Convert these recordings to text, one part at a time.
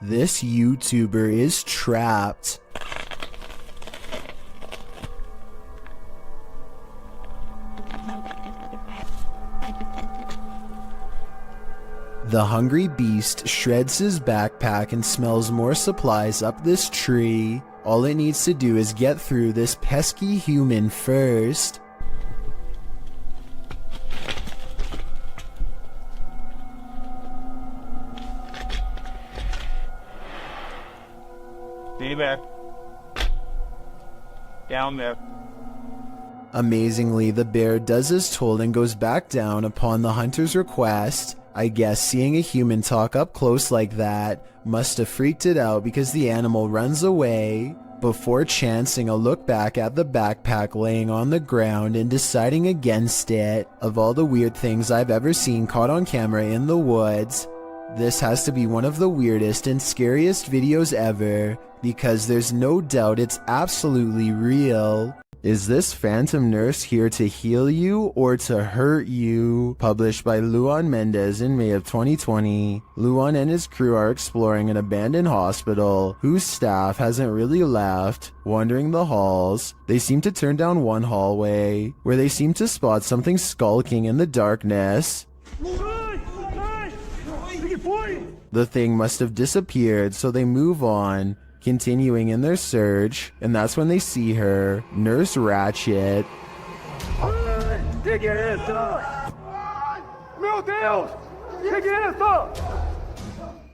This YouTuber is trapped. The hungry beast shreds his backpack and smells more supplies up this tree. All it needs to do is get through this pesky human first. Stay back. Down there. Amazingly, the bear does as told and goes back down upon the hunter's request. I guess seeing a human talk up close like that must have freaked it out because the animal runs away before chancing a look back at the backpack laying on the ground and deciding against it. Of all the weird things I've ever seen caught on camera in the woods, this has to be one of the weirdest and scariest videos ever because there's no doubt it's absolutely real. Is this phantom nurse here to heal you or to hurt you? Published by Luan Mendez in May of 2020. Luan and his crew are exploring an abandoned hospital whose staff hasn't really left. Wandering the halls, they seem to turn down one hallway where they seem to spot something skulking in the darkness. The thing must have disappeared, so they move on, continuing in their search, and that's when they see her, Nurse Ratchet.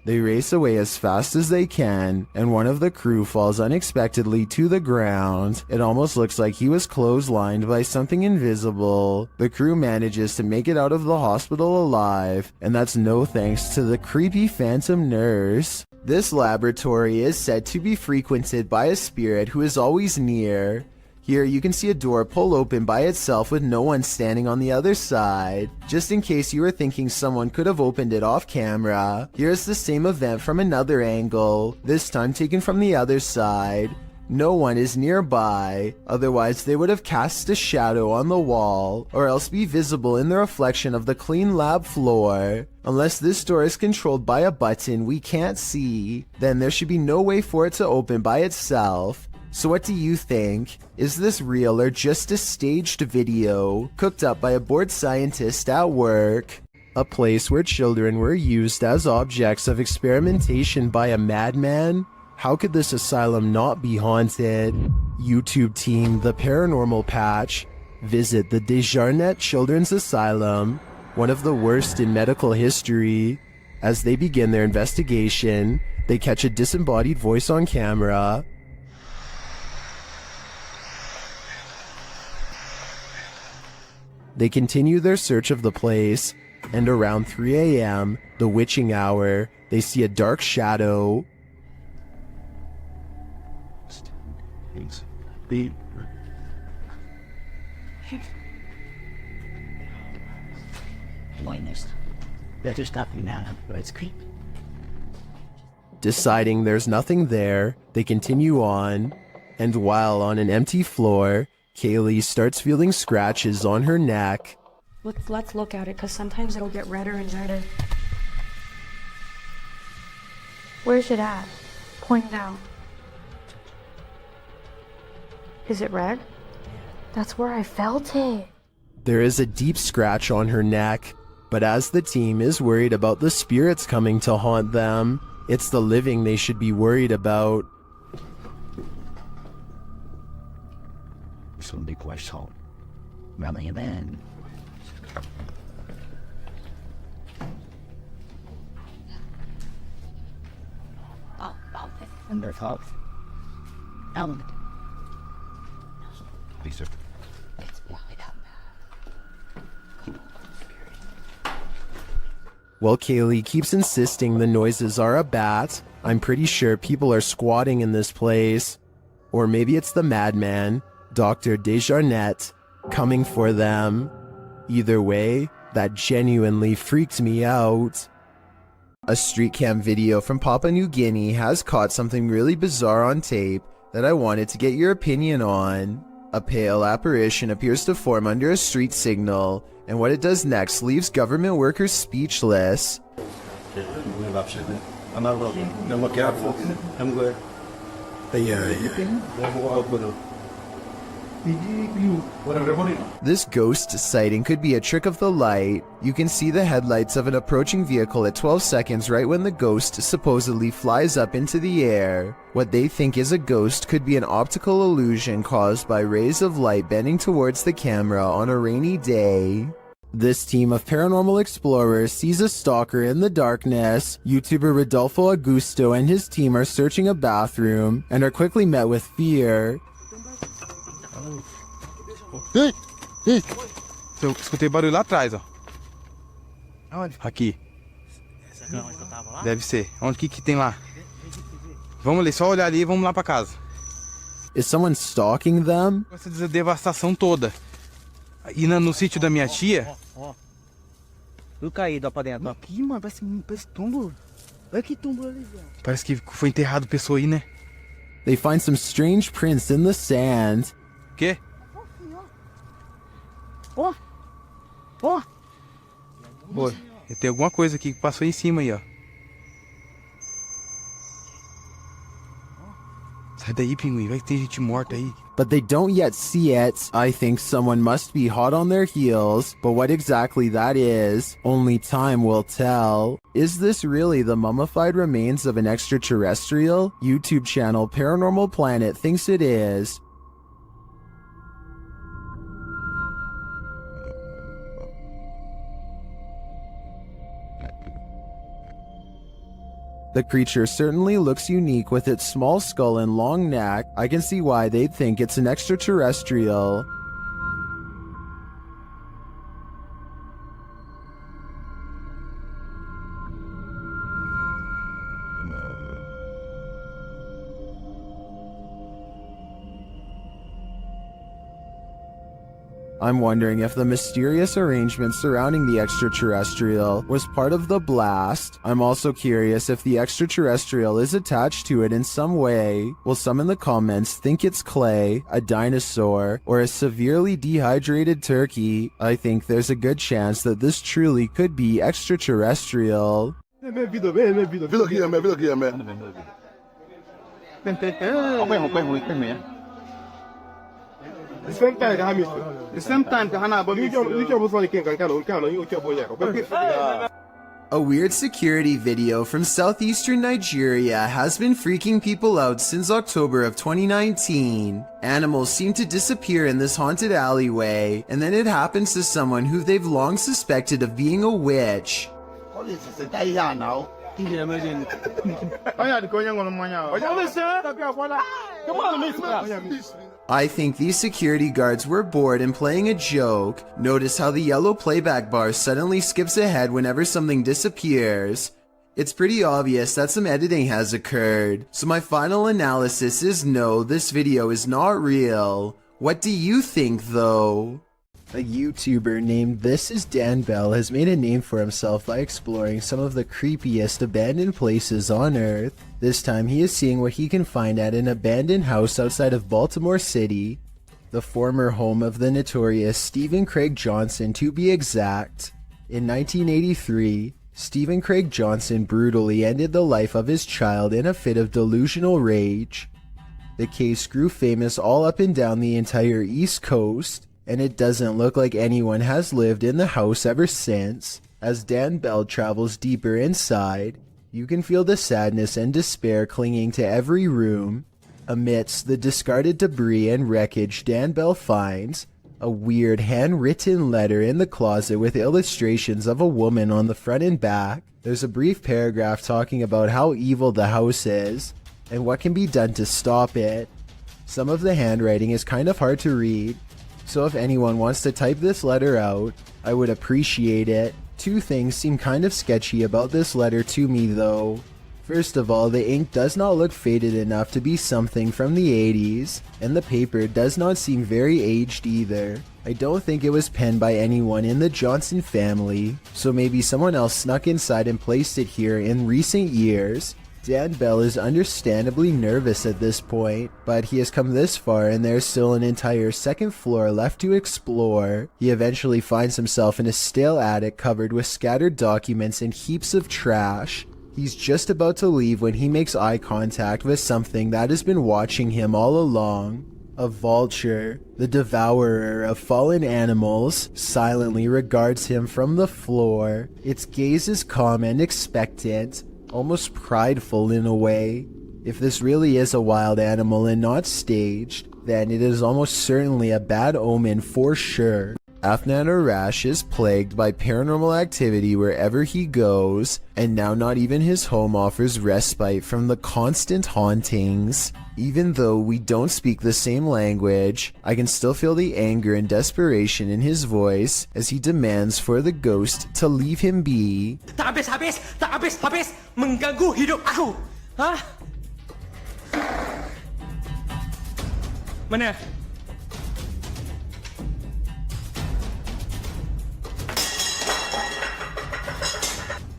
They race away as fast as they can, and one of the crew falls unexpectedly to the ground. It almost looks like he was clotheslined by something invisible. The crew manages to make it out of the hospital alive, and that's no thanks to the creepy phantom nurse. This laboratory is said to be frequented by a spirit who is always near. Here you can see a door pull open by itself with no one standing on the other side. Just in case you were thinking someone could have opened it off camera, here's the same event from another angle, this time taken from the other side. No one is nearby, otherwise they would have cast a shadow on the wall, or else be visible in the reflection of the clean lab floor. Unless this door is controlled by a button we can't see, then there should be no way for it to open by itself. So what do you think? Is this real or just a staged video, cooked up by a bored scientist at work? A place where children were used as objects of experimentation by a madman? How could this asylum not be haunted? YouTube team The Paranormal Patch. Visit the Desjardins Children's Asylum, one of the worst in medical history. As they begin their investigation, they catch a disembodied voice on camera. They continue their search of the place, and around 3 a.m., the witching hour, they see a dark shadow. Better stop you now, it's creepy. Deciding there's nothing there, they continue on, and while on an empty floor, Kaylee starts feeling scratches on her neck. Let's look at it, because sometimes it'll get redder and redder. Where's it at? Point down. Is it red? That's where I felt it. There is a deep scratch on her neck, but as the team is worried about the spirits coming to haunt them, it's the living they should be worried about. Somebody question. Running him in. Under thought. Element. Lisa. It's behind him. While Kaylee keeps insisting the noises are a bat, I'm pretty sure people are squatting in this place. Or maybe it's the madman, Dr. Desjardins, coming for them. Either way, that genuinely freaked me out. A street cam video from Papua New Guinea has caught something really bizarre on tape that I wanted to get your opinion on. A pale apparition appears to form under a street signal, and what it does next leaves government workers speechless. I'm not looking. I'm looking careful. I'm good. This ghost sighting could be a trick of the light. You can see the headlights of an approaching vehicle at 12 seconds right when the ghost supposedly flies up into the air. What they think is a ghost could be an optical illusion caused by rays of light bending towards the camera on a rainy day. This team of paranormal explorers sees a stalker in the darkness. YouTuber Rodolfo Augusto and his team are searching a bathroom and are quickly met with fear. Ei! Ei! Eu escutei barulho lá atrás, ó. Aonde? Aqui. Essa é onde eu tava lá? Deve ser. Onde que tem lá? Vamos ali, só olhar ali e vamos lá pra casa. Is someone stalking them? Essa devastação toda. E no sítio da minha tia... Ó. Tudo caído, ó, pra dentro, ó. Aqui, mano, parece túmulo. Olha que túmulo ali, velho. Parece que foi enterrado pessoa aí, né? They find some strange prints in the sand. O quê? Ó! Ó! Pô, tem alguma coisa aqui que passou em cima aí, ó. Sai daí, pinguim. Vai que tem gente morta aí. But they don't yet see it. I think someone must be hot on their heels, but what exactly that is, only time will tell. Is this really the mummified remains of an extraterrestrial? YouTube channel Paranormal Planet thinks it is. The creature certainly looks unique with its small skull and long neck. I can see why they'd think it's an extraterrestrial. I'm wondering if the mysterious arrangement surrounding the extraterrestrial was part of the blast. I'm also curious if the extraterrestrial is attached to it in some way. Will some in the comments think it's clay, a dinosaur, or a severely dehydrated turkey? I think there's a good chance that this truly could be extraterrestrial. A weird security video from southeastern Nigeria has been freaking people out since October of 2019. Animals seem to disappear in this haunted alleyway, and then it happens to someone who they've long suspected of being a witch. I think these security guards were bored and playing a joke. Notice how the yellow playback bar suddenly skips ahead whenever something disappears. It's pretty obvious that some editing has occurred. So my final analysis is no, this video is not real. What do you think though? A YouTuber named This Is Doorbell has made a name for himself by exploring some of the creepiest abandoned places on Earth. This time he is seeing what he can find at an abandoned house outside of Baltimore City, the former home of the notorious Stephen Craig Johnson to be exact. In 1983, Stephen Craig Johnson brutally ended the life of his child in a fit of delusional rage. The case grew famous all up and down the entire East Coast, and it doesn't look like anyone has lived in the house ever since. As Doorbell travels deeper inside, you can feel the sadness and despair clinging to every room. Amidst the discarded debris and wreckage, Doorbell finds a weird handwritten letter in the closet with illustrations of a woman on the front and back. There's a brief paragraph talking about how evil the house is and what can be done to stop it. Some of the handwriting is kind of hard to read, so if anyone wants to type this letter out, I would appreciate it. Two things seem kind of sketchy about this letter to me though. First of all, the ink does not look faded enough to be something from the 80s, and the paper does not seem very aged either. I don't think it was penned by anyone in the Johnson family, so maybe someone else snuck inside and placed it here in recent years. Doorbell is understandably nervous at this point, but he has come this far and there's still an entire second floor left to explore. He eventually finds himself in a stale attic covered with scattered documents and heaps of trash. He's just about to leave when he makes eye contact with something that has been watching him all along. A vulture, the devourer of fallen animals, silently regards him from the floor. Its gaze is calm and expectant, almost prideful in a way. If this really is a wild animal and not staged, then it is almost certainly a bad omen for sure. Afnan Arash is plagued by paranormal activity wherever he goes, and now not even his home offers respite from the constant hauntings. Even though we don't speak the same language, I can still feel the anger and desperation in his voice as he demands for the ghost to leave him be. Tak habis mengganggu hidup aku. Hah? Mana?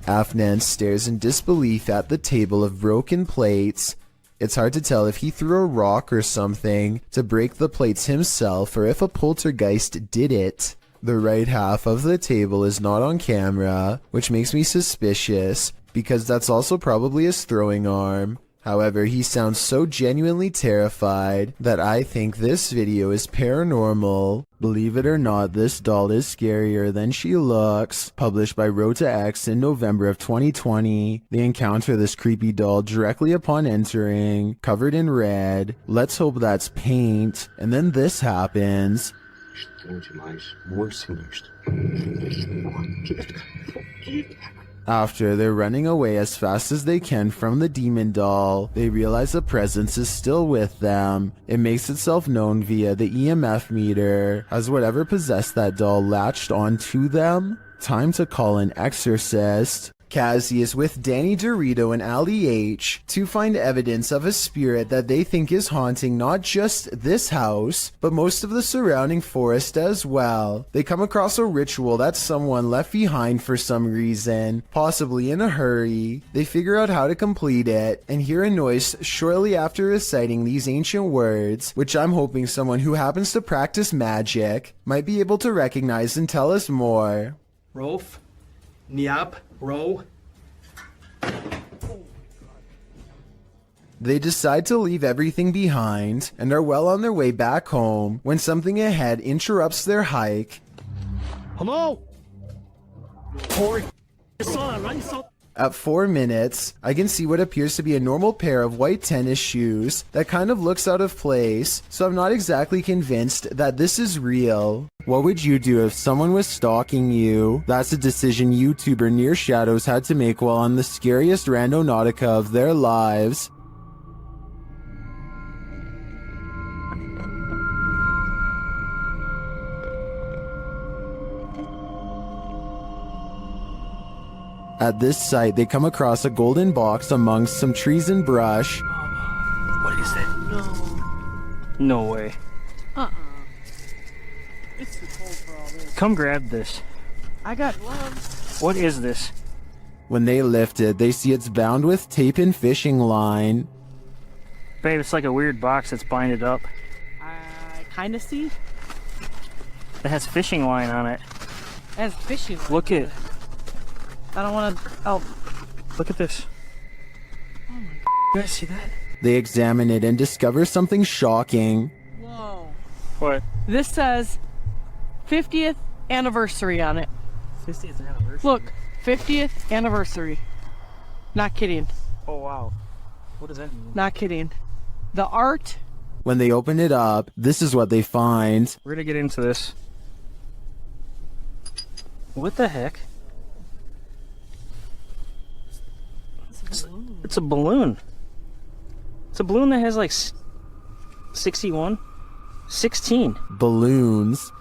Afnan stares in disbelief at the table of broken plates. It's hard to tell if he threw a rock or something to break the plates himself or if a poltergeist did it. The right half of the table is not on camera, which makes me suspicious because that's also probably his throwing arm. However, he sounds so genuinely terrified that I think this video is paranormal. Believe it or not, this doll is scarier than she looks. Published by Rota X in November of 2020. They encounter this creepy doll directly upon entering, covered in red. Let's hope that's paint. And then this happens. After they're running away as fast as they can from the demon doll, they realize a presence is still with them. It makes itself known via the EMF meter. Has whatever possessed that doll latched onto them? Time to call an exorcist. Kazzy is with Danny Dorito and Ali H to find evidence of a spirit that they think is haunting not just this house, but most of the surrounding forest as well. They come across a ritual that someone left behind for some reason, possibly in a hurry. They figure out how to complete it, and hear a noise shortly after reciting these ancient words, which I'm hoping someone who happens to practice magic might be able to recognize and tell us more. Rolf, Niab, Ro. They decide to leave everything behind and are well on their way back home when something ahead interrupts their hike. Hello? At 4 minutes, I can see what appears to be a normal pair of white tennis shoes that kind of looks out of place, so I'm not exactly convinced that this is real. What would you do if someone was stalking you? That's a decision YouTuber Near Shadows had to make while on the scariest Randonautica of their lives. At this site, they come across a golden box amongst some trees and brush. What is that? No way. It's too cold for all this. Come grab this. I got gloves. What is this? When they lift it, they see it's bound with tape and fishing line. Babe, it's like a weird box that's binded up. I kind of see. It has fishing line on it. It has fishing. Look at. I don't want to. Oh, Look at this. oh my God. You guys see that? They examine it and discover something shocking. Whoa. What? This says 50th anniversary on it. 50th anniversary. Look, 50th anniversary. Not kidding. Oh wow. What does that mean? Not kidding. The art. When they open it up, this is what they find. We're gonna get into this. What the heck? It's a balloon. It's a balloon that has like 61? 16. Balloons.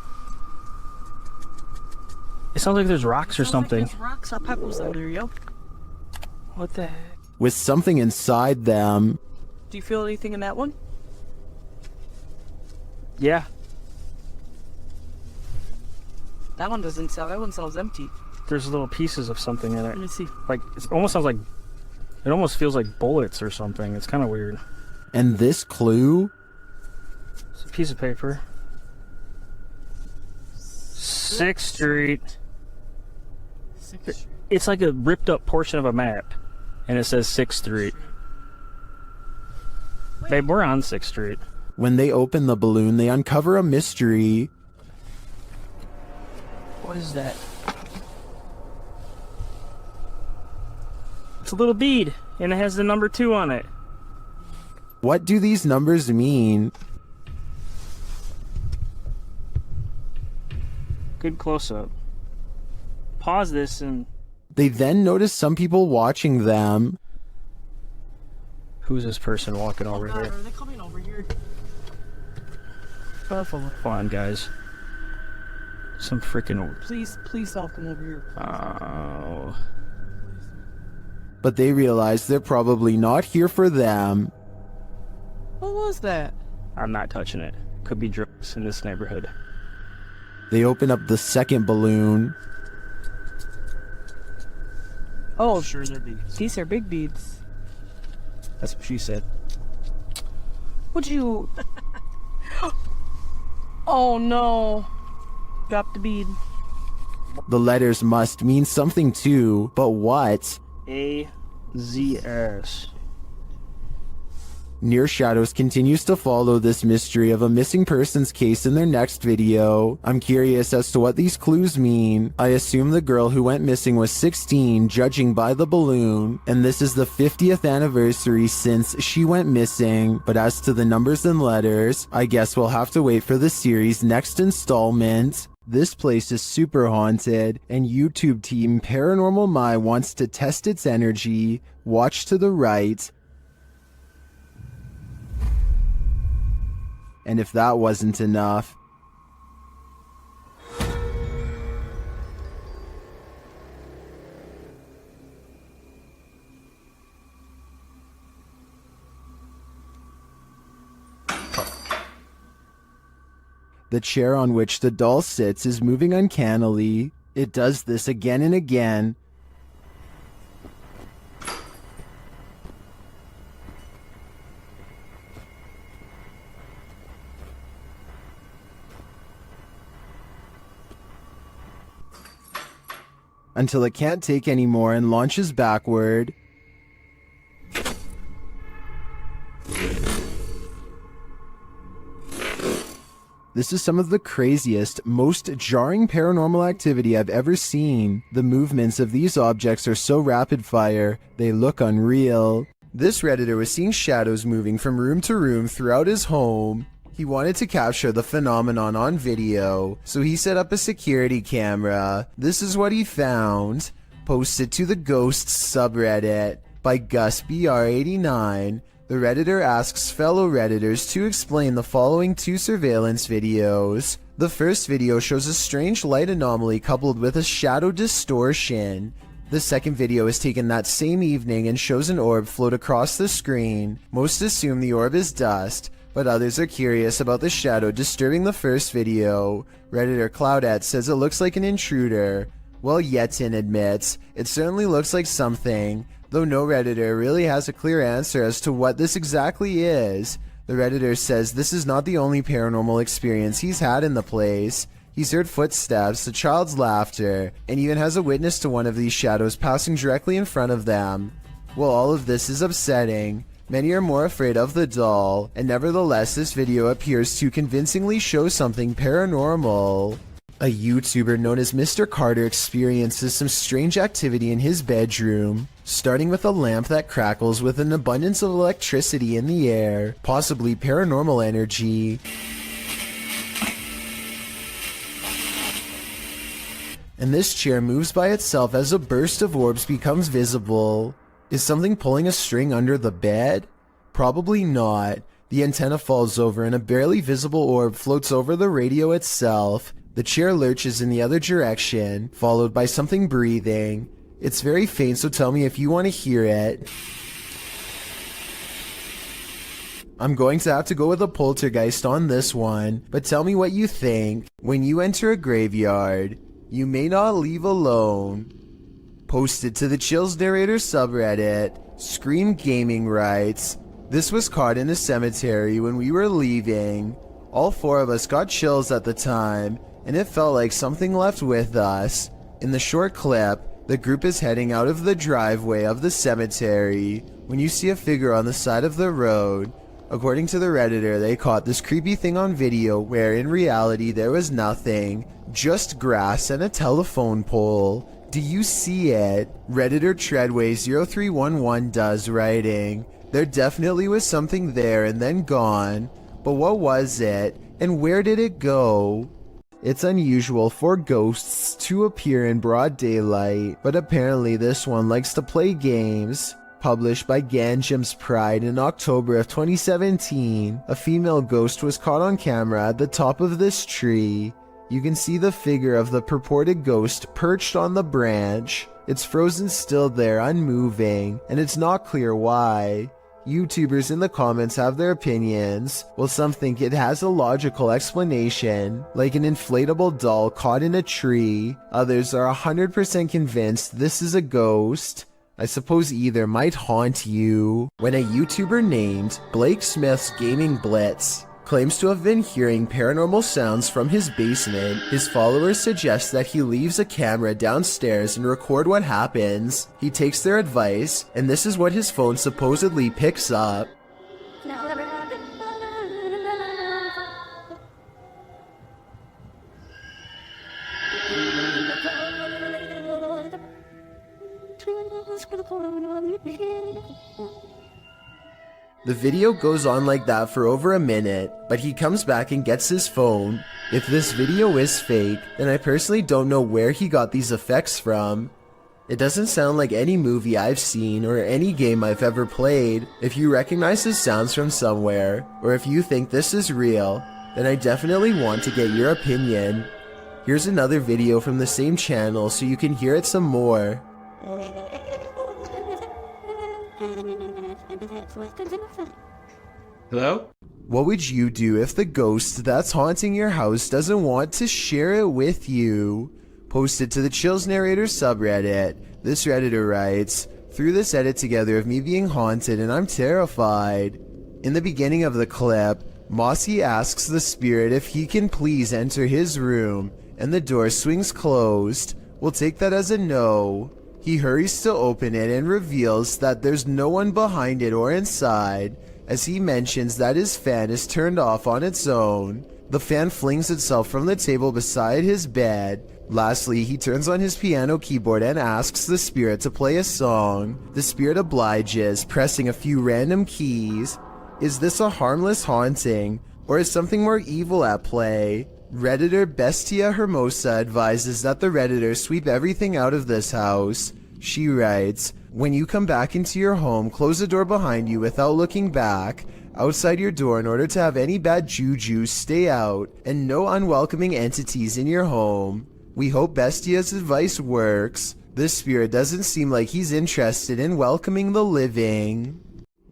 It sounds like there's rocks or something. Like rocks or pebbles under, yo. What the heck? With something inside them. Do you feel anything in that one? Yeah. That one doesn't sound. That one sounds empty. There's little pieces of something in Let it. me see. Like, it almost sounds like, it almost feels like bullets or something. It's kind of weird. And this clue? It's a piece of paper. 6th Street. It's like a ripped up portion of a map. And it says 6th Street. Babe, we're on 6th Street. When they open the balloon, they uncover a mystery. What is that? It's a little bead, and it has the number 2 on it. What do these numbers mean? Good close-up. Pause this and... They then notice some people watching them. Who's this person walking over here? Are they coming over here? Come on, guys. Some freaking... Please don't come over here. Oh... But they realize they're probably not here for them. What was that? I'm not touching it. Could be drugs in this neighborhood. They open up the second balloon. Oh, sure they're beads. These are big beads. That's what she said. Would you... Oh no. Drop the bead. The letters must mean something too, but what? AZS. Near Shadows continues to follow this mystery of a missing persons case in their next video. I'm curious as to what these clues mean. I assume the girl who went missing was 16, judging by the balloon, and this is the 50th anniversary since she went missing. But as to the numbers and letters, I guess we'll have to wait for the series' next installment. This place is super haunted, and YouTube team Paranormal My wants to test its energy. Watch to the right. And if that wasn't enough, the chair on which the doll sits is moving uncannily. It does this again and again. Until it can't take anymore and launches backward. This is some of the craziest, most jarring paranormal activity I've ever seen. The movements of these objects are so rapid fire, they look unreal. This Redditor was seeing shadows moving from room to room throughout his home. He wanted to capture the phenomenon on video, so he set up a security camera. This is what he found. Posted to the Ghosts subreddit by GusBR89. The Redditor asks fellow Redditors to explain the following 2 surveillance videos. The first video shows a strange light anomaly coupled with a shadow distortion. The second video is taken that same evening and shows an orb float across the screen. Most assume the orb is dust, but others are curious about the shadow disturbing the first video. Redditor Cloaked says it looks like an intruder, while Yetin admits it certainly looks like something, though no Redditor really has a clear answer as to what this exactly is. The Redditor says this is not the only paranormal experience he's had in the place. He's heard footsteps, a child's laughter, and even has a witness to one of these shadows passing directly in front of them. While all of this is upsetting, many are more afraid of the doll, and nevertheless this video appears to convincingly show something paranormal. A YouTuber known as Mr. Carter experiences some strange activity in his bedroom, starting with a lamp that crackles with an abundance of electricity in the air, possibly paranormal energy. And this chair moves by itself as a burst of orbs becomes visible. Is something pulling a string under the bed? Probably not. The antenna falls over and a barely visible orb floats over the radio itself. The chair lurches in the other direction, followed by something breathing. It's very faint, so tell me if you want to hear it. I'm going to have to go with a poltergeist on this one, but tell me what you think. When you enter a graveyard, you may not leave alone. Posted to the Chills Narrator subreddit, Scream Gaming writes, "This was caught in a cemetery when we were leaving. All 4 of us got chills at the time, and it felt like something left with us. In the short clip, The group is heading out of the driveway of the cemetery when you see a figure on the side of the road. According to the Redditor, they caught this creepy thing on video where in reality there was nothing, just grass and a telephone pole. Do you see it? Redditor Treadway0311 does, writing, "There definitely was something there and then gone, but what was it and where did it go?" It's unusual for ghosts to appear in broad daylight, but apparently this one likes to play games. Published by Ganjam's Pride in October of 2017, a female ghost was caught on camera at the top of this tree. You can see the figure of the purported ghost perched on the branch. It's frozen still there, unmoving, and it's not clear why. YouTubers in the comments have their opinions, while some think it has a logical explanation, like an inflatable doll caught in a tree. Others are 100% convinced this is a ghost. I suppose either might haunt you. When a YouTuber named Blake Smith's Gaming Blitz claims to have been hearing paranormal sounds from his basement, his followers suggest that he leaves a camera downstairs and record what happens. He takes their advice, and this is what his phone supposedly picks up. The video goes on like that for over a minute, but he comes back and gets his phone. If this video is fake, then I personally don't know where he got these effects from. It doesn't sound like any movie I've seen or any game I've ever played. If you recognize his sounds from somewhere, or if you think this is real, then I definitely want to get your opinion. Here's another video from the same channel so you can hear it some more. Hello? What would you do if the ghost that's haunting your house doesn't want to share it with you? Posted to the Chills Narrator subreddit. This Redditor writes, "Threw this edit together of me being haunted and I'm terrified." In the beginning of the clip, Mossy asks the spirit if he can please enter his room, and the door swings closed. We'll take that as a no. He hurries to open it and reveals that there's no one behind it or inside, as he mentions that his fan is turned off on its own. The fan flings itself from the table beside his bed. Lastly, he turns on his piano keyboard and asks the spirit to play a song. The spirit obliges, pressing a few random keys. Is this a harmless haunting, or is something more evil at play? Redditor Bestia Hermosa advises that the Redditor sweep everything out of this house. She writes, "When you come back into your home, close the door behind you without looking back, outside your door in order to have any bad juju stay out, and no unwelcoming entities in your home." We hope Bestia's advice works. This spirit doesn't seem like he's interested in welcoming the living.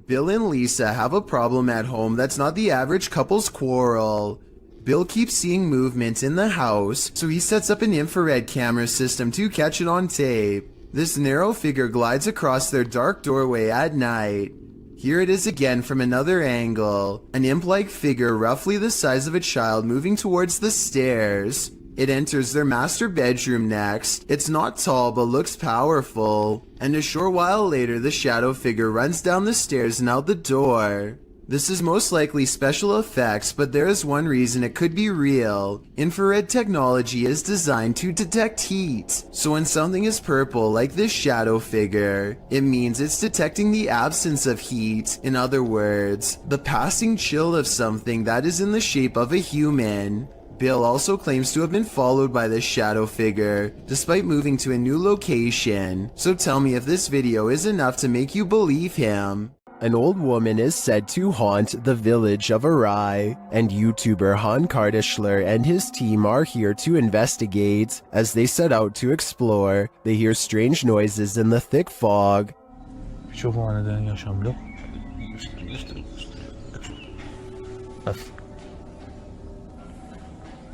Bill and Lisa have a problem at home that's not the average couple's quarrel. Bill keeps seeing movement in the house, so he sets up an infrared camera system to catch it on tape. This narrow figure glides across their dark doorway at night. Here it is again from another angle, an imp-like figure roughly the size of a child moving towards the stairs. It enters their master bedroom next. It's not tall but looks powerful, and a short while later the shadow figure runs down the stairs and out the door. This is most likely special effects, but there is one reason it could be real. Infrared technology is designed to detect heat, so when something is purple like this shadow figure, it means it's detecting the absence of heat. In other words, the passing chill of something that is in the shape of a human. Bill also claims to have been followed by this shadow figure, despite moving to a new location. So tell me if this video is enough to make you believe him. An old woman is said to haunt the village of Arai, and YouTuber Han Kardashler and his team are here to investigate. As they set out to explore, they hear strange noises in the thick fog. شوفوا أنا ده yaşamda.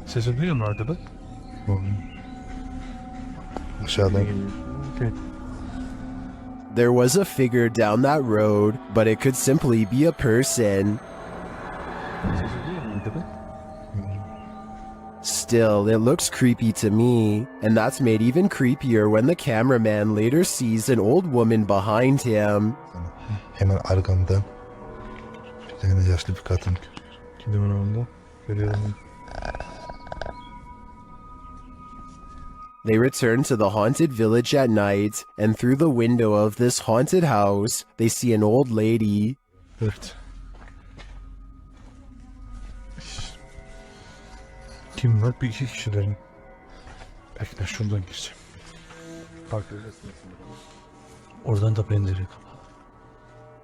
Sesi duyuyor mu arada bak? Aşağıdan geliyor. There was a figure down that road, but it could simply be a person. still, it looks creepy to me, and that's made even creepier when the cameraman later sees an old woman behind him. Hemen arkamdan bir tane yaşlı bir kadın. Kimin orada? Görüyorum. They return to the haunted village at night, and through the window of this haunted house, they see an old lady. 4. Kim var? Bir iki kişilerin. Belki de şuradan gireceğim. Bak oradan da pencere kapalı.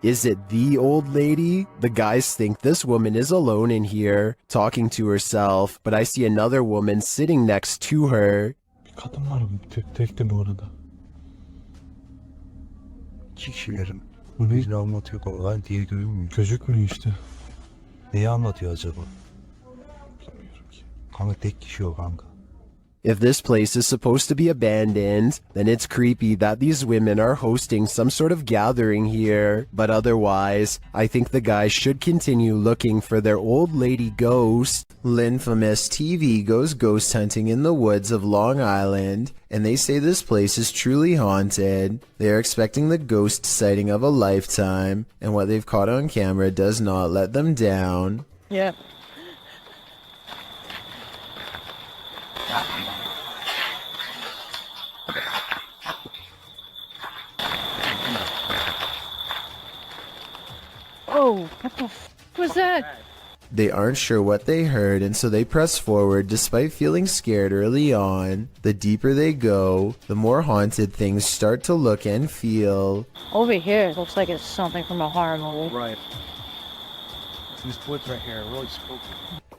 Is it the old lady? The guys think this woman is alone in here, talking to herself, but I see another woman sitting next to her. Bir kadın var mı? Tek de bu arada. İki kişilerin. Bu ne anlatıyor kolay diye görünmüyor. Gözükmüyor işte. Neyi anlatıyor acaba? Bilmiyorum ki. Kanka tek kişi o kanka. If this place is supposed to be abandoned, then it's creepy that these women are hosting some sort of gathering here. But otherwise, I think the guys should continue looking for their old lady ghost. Linfamous TV goes ghost hunting in the woods of Long Island, and they say this place is truly haunted. They are expecting the ghost sighting of a lifetime, and what they've caught on camera does not let them down. Yeah. Oh, what the f was that? They aren't sure what they heard, and so they press forward despite feeling scared early on. The deeper they go, the more haunted things start to look and feel. Over here, it looks like it's something from a horror movie. Right. These woods right here are really spooky.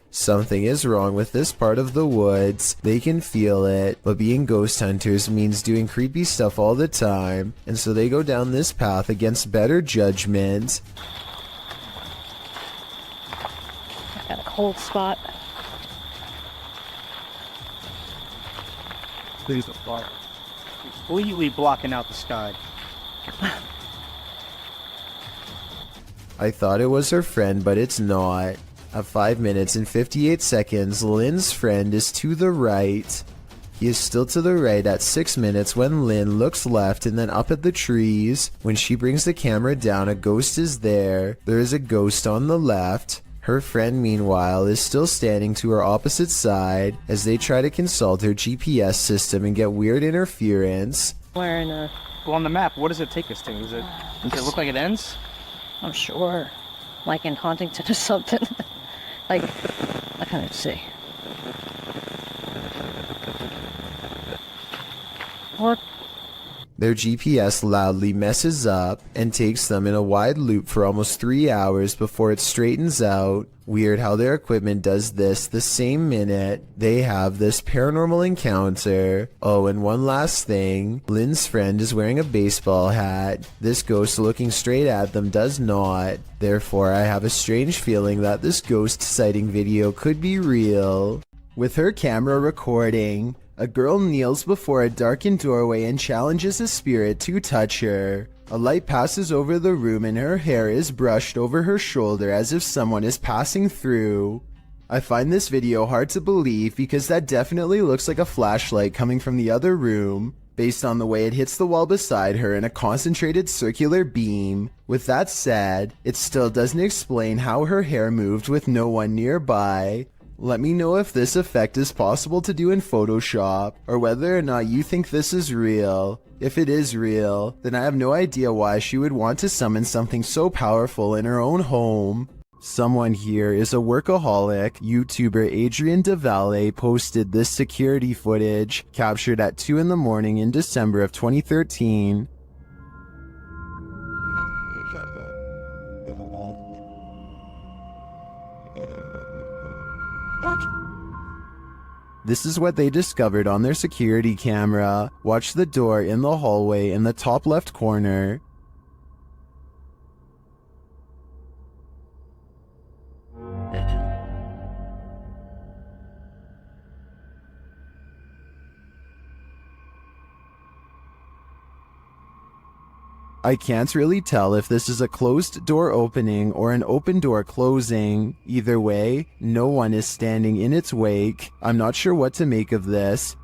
Something is wrong with this part of the woods. They can feel it, but being ghost hunters means doing creepy stuff all the time, and so they go down this path against better judgment. Got a cold spot. These are far. Completely blocking out the sky. I thought it was her friend, but it's not. At 5 minutes and 58 seconds, Lynn's friend is to the right. He is still to the right at 6 minutes when Lynn looks left and then up at the trees. When she brings the camera down, a ghost is there. There is a ghost on the left. Her friend, meanwhile, is still standing to her opposite side as they try to consult her GPS system and get weird interference. Wearing a... Well, on the map, what does it take us to? Does it look like it ends? I'm sure. Like in Huntington or something. Like, I can't see. What? Their GPS loudly messes up and takes them in a wide loop for almost 3 hours before it straightens out. Weird how their equipment does this the same minute they have this paranormal encounter. Oh, and one last thing. Lynn's friend is wearing a baseball hat. This ghost looking straight at them does not. Therefore, I have a strange feeling that this ghost sighting video could be real. With her camera recording, a girl kneels before a darkened doorway and challenges a spirit to touch her. A light passes over the room and her hair is brushed over her shoulder as if someone is passing through. I find this video hard to believe because that definitely looks like a flashlight coming from the other room, based on the way it hits the wall beside her in a concentrated circular beam. With that said, it still doesn't explain how her hair moved with no one nearby. Let me know if this effect is possible to do in Photoshop, or whether or not you think this is real. If it is real, then I have no idea why she would want to summon something so powerful in her own home. Someone here is a workaholic. YouTuber Adrian DeValle posted this security footage, captured at 2 in the morning in December of 2013. This is what they discovered on their security camera. Watch the door in the hallway in the top left corner. I I can't really tell if this is a closed door opening or an open door closing. Either way, no one is standing in its wake. I'm not sure what to make of this.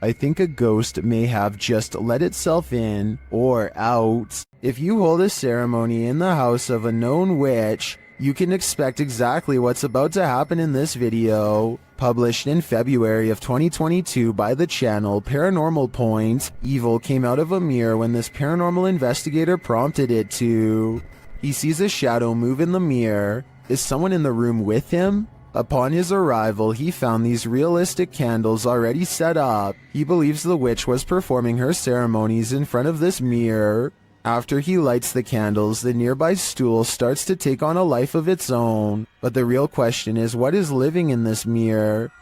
I think a ghost may have just let itself in or out. If you hold a ceremony in the house of a known witch, you can expect exactly what's about to happen in this video. Published in February of 2022 by the channel Paranormal Point, evil came out of a mirror when this paranormal investigator prompted it to. He sees a shadow move in the mirror. Is someone in the room with him? Upon his arrival, he found these realistic candles already set up. He believes the witch was performing her ceremonies in front of this mirror. After he lights the candles, the nearby stool starts to take on a life of its own. But the real question is, what is living in this mirror?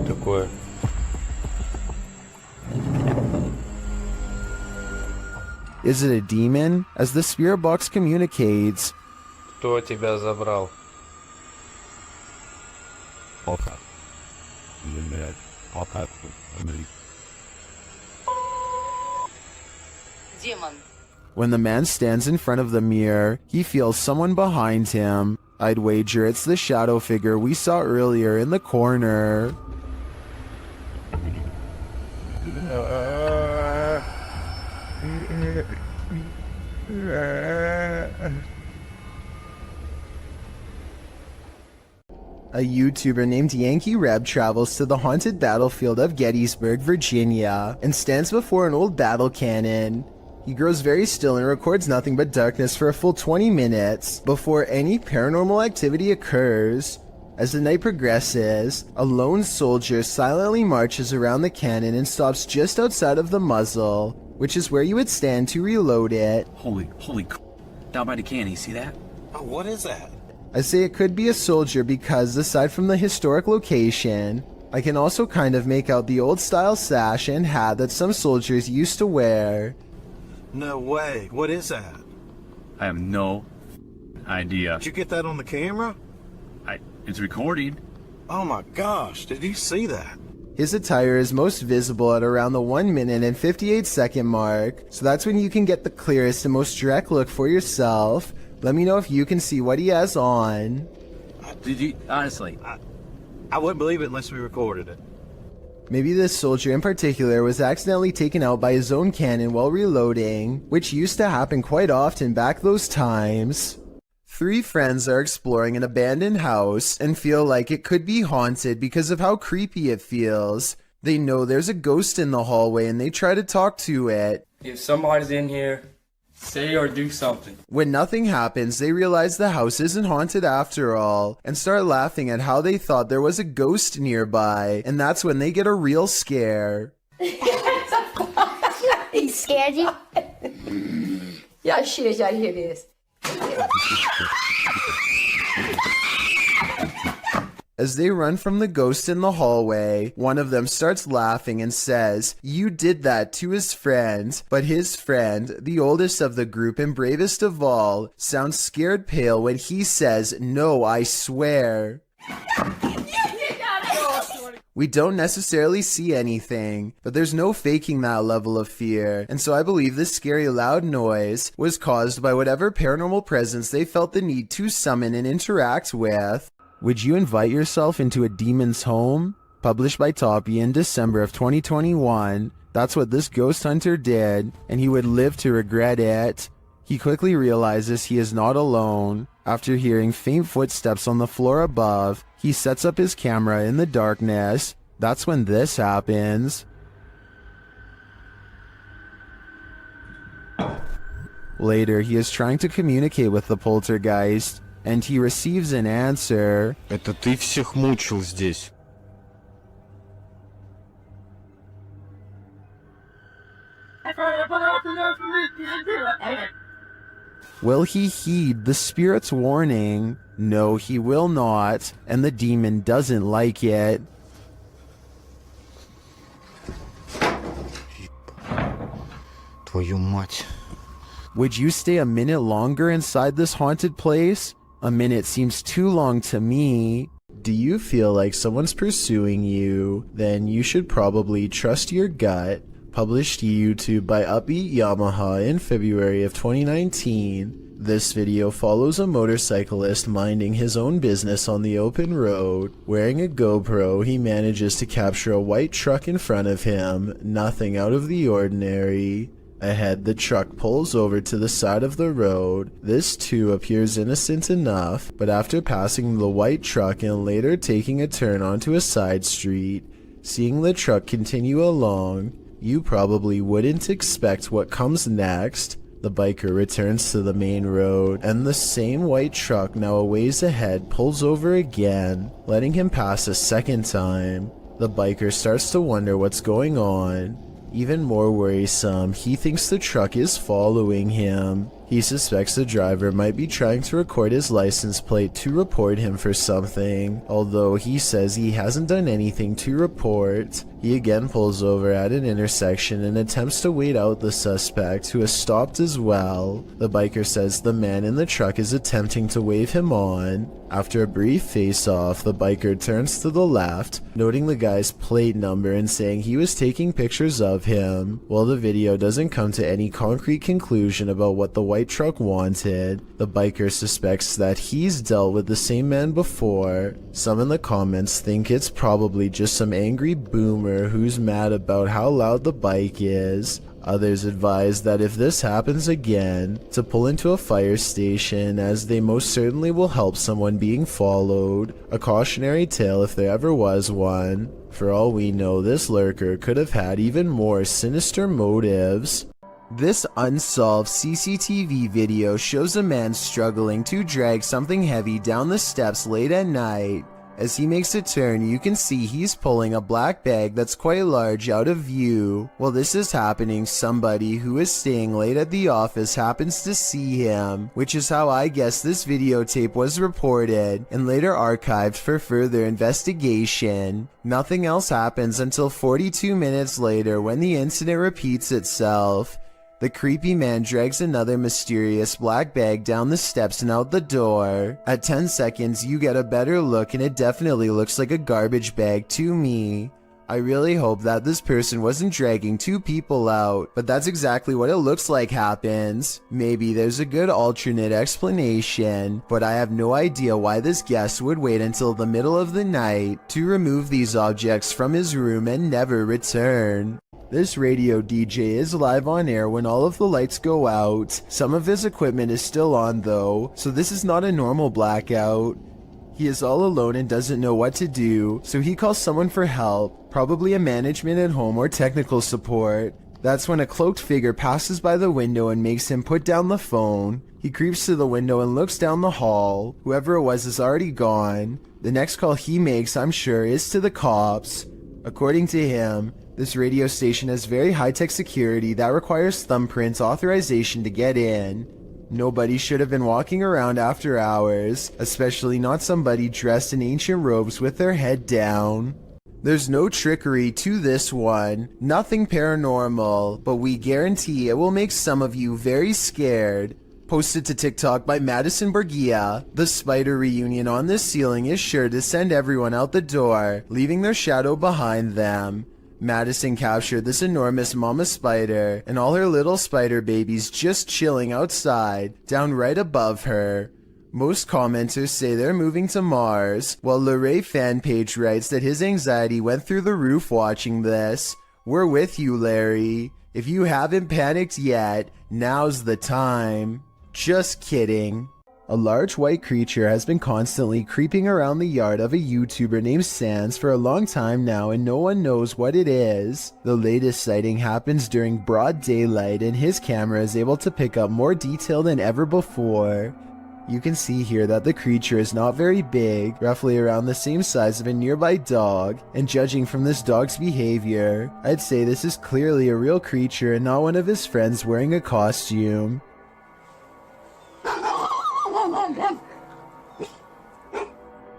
Такое. Is it a demon? As the spirit box communicates, Кто тебя забрал? Пока. Блядь, пока. Демон. when the man stands in front of the mirror, he feels someone behind him. I'd wager it's the shadow figure we saw earlier in the corner. A YouTuber named Yankee Reb travels to the haunted battlefield of Gettysburg, Virginia, and stands before an old battle cannon. He grows very still and records nothing but darkness for a full 20 minutes before any paranormal activity occurs. As the night progresses, a lone soldier silently marches around the cannon and stops just outside of the muzzle, which is where you would stand to reload it. Holy down by the cannon, you see that? Oh, what is that? I say it could be a soldier because, aside from the historic location, I can also kind of make out the old style sash and hat that some soldiers used to wear. No way. What is that? I have no idea. Did you get that on the camera? It's recording. Oh my gosh, did you see that? His attire is most visible at around the 1 minute and 58 second mark, so that's when you can get the clearest and most direct look for yourself. Let me know if you can see what he has on. Did you, honestly? I wouldn't believe it unless we recorded it. Maybe this soldier in particular was accidentally taken out by his own cannon while reloading, which used to happen quite often back those times. 3 friends are exploring an abandoned house and feel like it could be haunted because of how creepy it feels. They know there's a ghost in the hallway and they try to talk to it. If somebody's in here, say or do something. When nothing happens, they realize the house isn't haunted after all and start laughing at how they thought there was a ghost nearby, and that's when they get a real scare. He scared you? Y'all shit, y'all hear this. As they run from the ghost in the hallway, one of them starts laughing and says, "You did that," to his friend. But his friend, the oldest of the group and bravest of all, sounds scared pale when he says, "No, I swear." We don't necessarily see anything, but there's no faking that level of fear, and so I believe this scary loud noise was caused by whatever paranormal presence they felt the need to summon and interact with. Would you invite yourself into a demon's home? Published by Toppy in December of 2021, that's what this ghost hunter did, and he would live to regret it. He quickly realizes he is not alone. After hearing faint footsteps on the floor above, he sets up his camera in the darkness. That's when this happens. Later, he is trying to communicate with the poltergeist, and he receives an answer. Это ты всех мучил здесь. Will he heed the spirit's warning? No, he will not, and the demon doesn't like it. Твою мать. Would you stay a minute longer inside this haunted place? A minute seems too long to me. Do you feel like someone's pursuing you? Then you should probably trust your gut. Published to YouTube by Upbeat Yamaha in February of 2019. This video follows a motorcyclist minding his own business on the open road. Wearing a GoPro, he manages to capture a white truck in front of him. Nothing out of the ordinary. Ahead, the truck pulls over to the side of the road. This too appears innocent enough, but after passing the white truck and later taking a turn onto a side street, seeing the truck continue along, you probably wouldn't expect what comes next. The biker returns to the main road, and the same white truck now a ways ahead pulls over again, letting him pass a second time. The biker starts to wonder what's going on. Even more worrisome, he thinks the truck is following him. He suspects the driver might be trying to record his license plate to report him for something, although he says he hasn't done anything to report. He again pulls over at an intersection and attempts to wait out the suspect, who has stopped as well. The biker says the man in the truck is attempting to wave him on. After a brief face-off, the biker turns to the left, noting the guy's plate number and saying he was taking pictures of him. While the video doesn't come to any concrete conclusion about what the white truck wanted, the biker suspects that he's dealt with the same man before. Some in the comments think it's probably just some angry boomer who's mad about how loud the bike is. Others advise that if this happens again, to pull into a fire station, as they most certainly will help someone being followed. A cautionary tale if there ever was one. For all we know, this lurker could have had even more sinister motives. This unsolved CCTV video shows a man struggling to drag something heavy down the steps late at night. As he makes a turn, you can see he's pulling a black bag that's quite large out of view. While this is happening, somebody who is staying late at the office happens to see him, which is how I guess this videotape was reported and later archived for further investigation. Nothing else happens until 42 minutes later, when the incident repeats itself. The creepy man drags another mysterious black bag down the steps and out the door. At 10 seconds, you get a better look, and it definitely looks like a garbage bag to me. I really hope that this person wasn't dragging two people out, but that's exactly what it looks like happens. Maybe there's a good alternate explanation, but I have no idea why this guest would wait until the middle of the night to remove these objects from his room and never return. This radio DJ is live on air when all of the lights go out. Some of his equipment is still on though, so this is not a normal blackout. He is all alone and doesn't know what to do, so he calls someone for help, probably a management at home or technical support. That's when a cloaked figure passes by the window and makes him put down the phone. He creeps to the window and looks down the hall. Whoever it was is already gone. The next call he makes, I'm sure, is to the cops. According to him, this radio station has very high-tech security that requires thumbprint authorization to get in. Nobody should have been walking around after hours, especially not somebody dressed in ancient robes with their head down. There's no trickery to this one, nothing paranormal, but we guarantee it will make some of you very scared. Posted to TikTok by Madison Borgia, the spider reunion on this ceiling is sure to send everyone out the door, leaving their shadow behind them. Madison captured this enormous mama spider and all her little spider babies just chilling outside, down right above her. Most commenters say they're moving to Mars, while Luray fan page writes that his anxiety went through the roof watching this. We're with you, Larry. If you haven't panicked yet, now's the time. Just kidding. A large white creature has been constantly creeping around the yard of a YouTuber named Sans for a long time now, and no one knows what it is. The latest sighting happens during broad daylight, and his camera is able to pick up more detail than ever before. You can see here that the creature is not very big, roughly around the same size of a nearby dog, and judging from this dog's behavior, I'd say this is clearly a real creature and not one of his friends wearing a costume.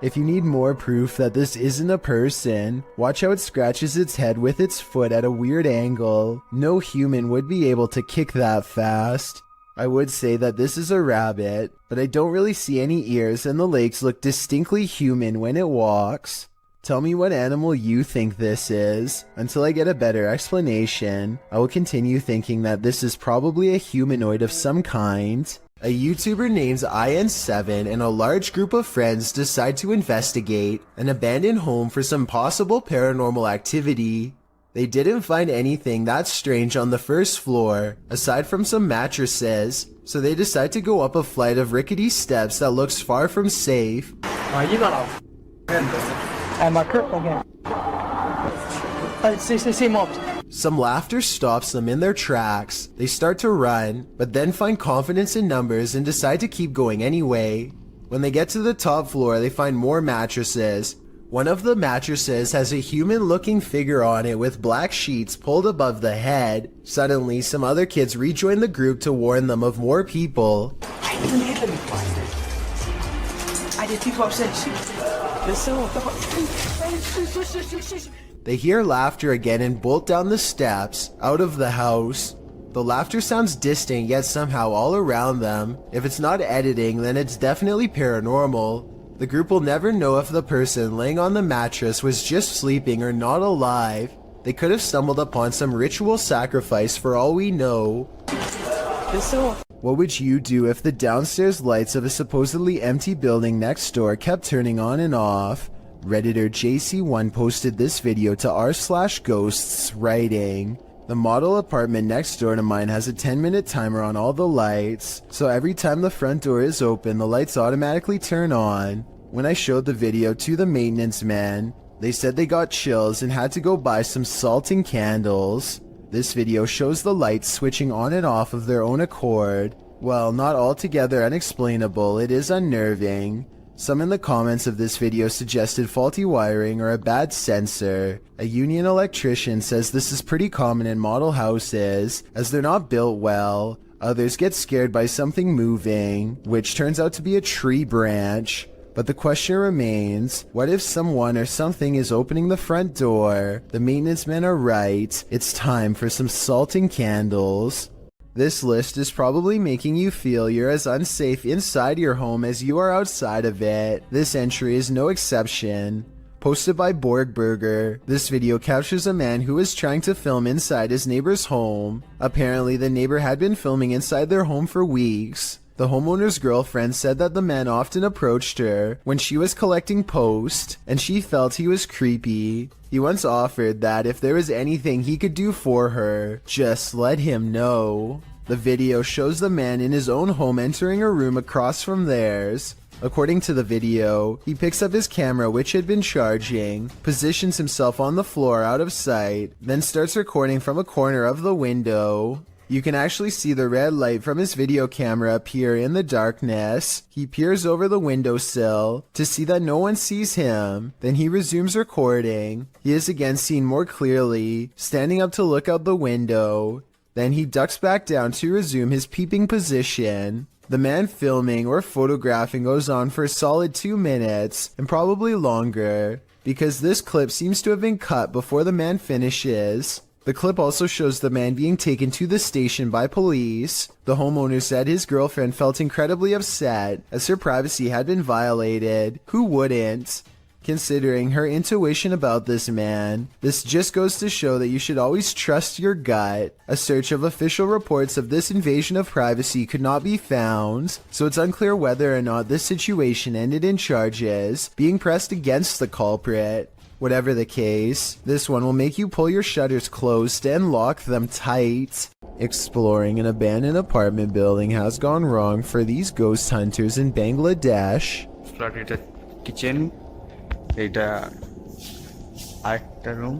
If you need more proof that this isn't a person, watch how it scratches its head with its foot at a weird angle. No human would be able to kick that fast. I would say that this is a rabbit, but I don't really see any ears and the legs look distinctly human when it walks. Tell me what animal you think this is. Until I get a better explanation, I will continue thinking that this is probably a humanoid of some kind. A YouTuber named IN7 and a large group of friends decide to investigate an abandoned home for some possible paranormal activity. They didn't find anything that strange on the first floor, aside from some mattresses, so they decide to go up a flight of rickety steps that looks far from safe. You got and my curl again. Say mob. Some laughter stops them in their tracks. They start to run, but then find confidence in numbers and decide to keep going anyway. When they get to the top floor, they find more mattresses. One of the mattresses has a human-looking figure on it with black sheets pulled above the head. Suddenly, some other kids rejoin the group to warn them of more people. I didn't hit them before. I did 256. They hear laughter again and bolt down the steps, out of the house. The laughter sounds distant yet somehow all around them. If it's not editing, then it's definitely paranormal. The group will never know if the person laying on the mattress was just sleeping or not alive. They could have stumbled upon some ritual sacrifice for all we know. What would you do if the downstairs lights of a supposedly empty building next door kept turning on and off? Redditor JC1 posted this video to r/ghosts, writing, "The model apartment next door to mine has a 10-minute timer on all the lights, so every time the front door is open, the lights automatically turn on. When I showed the video to the maintenance man, they said they got chills and had to go buy some salt and candles." This video shows the lights switching on and off of their own accord. Well, not altogether unexplainable, it is unnerving. Some in the comments of this video suggested faulty wiring or a bad sensor. A union electrician says this is pretty common in model houses, as they're not built well. Others get scared by something moving, which turns out to be a tree branch. But the question remains, what if someone or something is opening the front door? The maintenance men are right, it's time for some salt and candles. This list is probably making you feel you're as unsafe inside your home as you are outside of it. This entry is no exception. Posted by Borgburger, this video captures a man who is trying to film inside his neighbor's home. Apparently, the neighbor had been filming inside their home for weeks. The homeowner's girlfriend said that the man often approached her when she was collecting post, and she felt he was creepy. He once offered that if there was anything he could do for her, just let him know. The video shows the man in his own home entering a room across from theirs. According to the video, he picks up his camera, which had been charging, positions himself on the floor out of sight, then starts recording from a corner of the window. You can actually see the red light from his video camera appear in the darkness. He peers over the windowsill to see that no one sees him. Then he resumes recording. He is again seen more clearly, standing up to look out the window. Then he ducks back down to resume his peeping position. The man filming or photographing goes on for a solid 2 minutes, and probably longer, because this clip seems to have been cut before the man finishes. The clip also shows the man being taken to the station by police. The homeowner said his girlfriend felt incredibly upset as her privacy had been violated. Who wouldn't? Considering her intuition about this man, this just goes to show that you should always trust your gut. A search of official reports of this invasion of privacy could not be found, so it's unclear whether or not this situation ended in charges being pressed against the culprit. Whatever the case, this one will make you pull your shutters closed and lock them tight. Exploring an abandoned apartment building has gone wrong for these ghost hunters in Bangladesh. Kitchen. এটা আরেকটা room,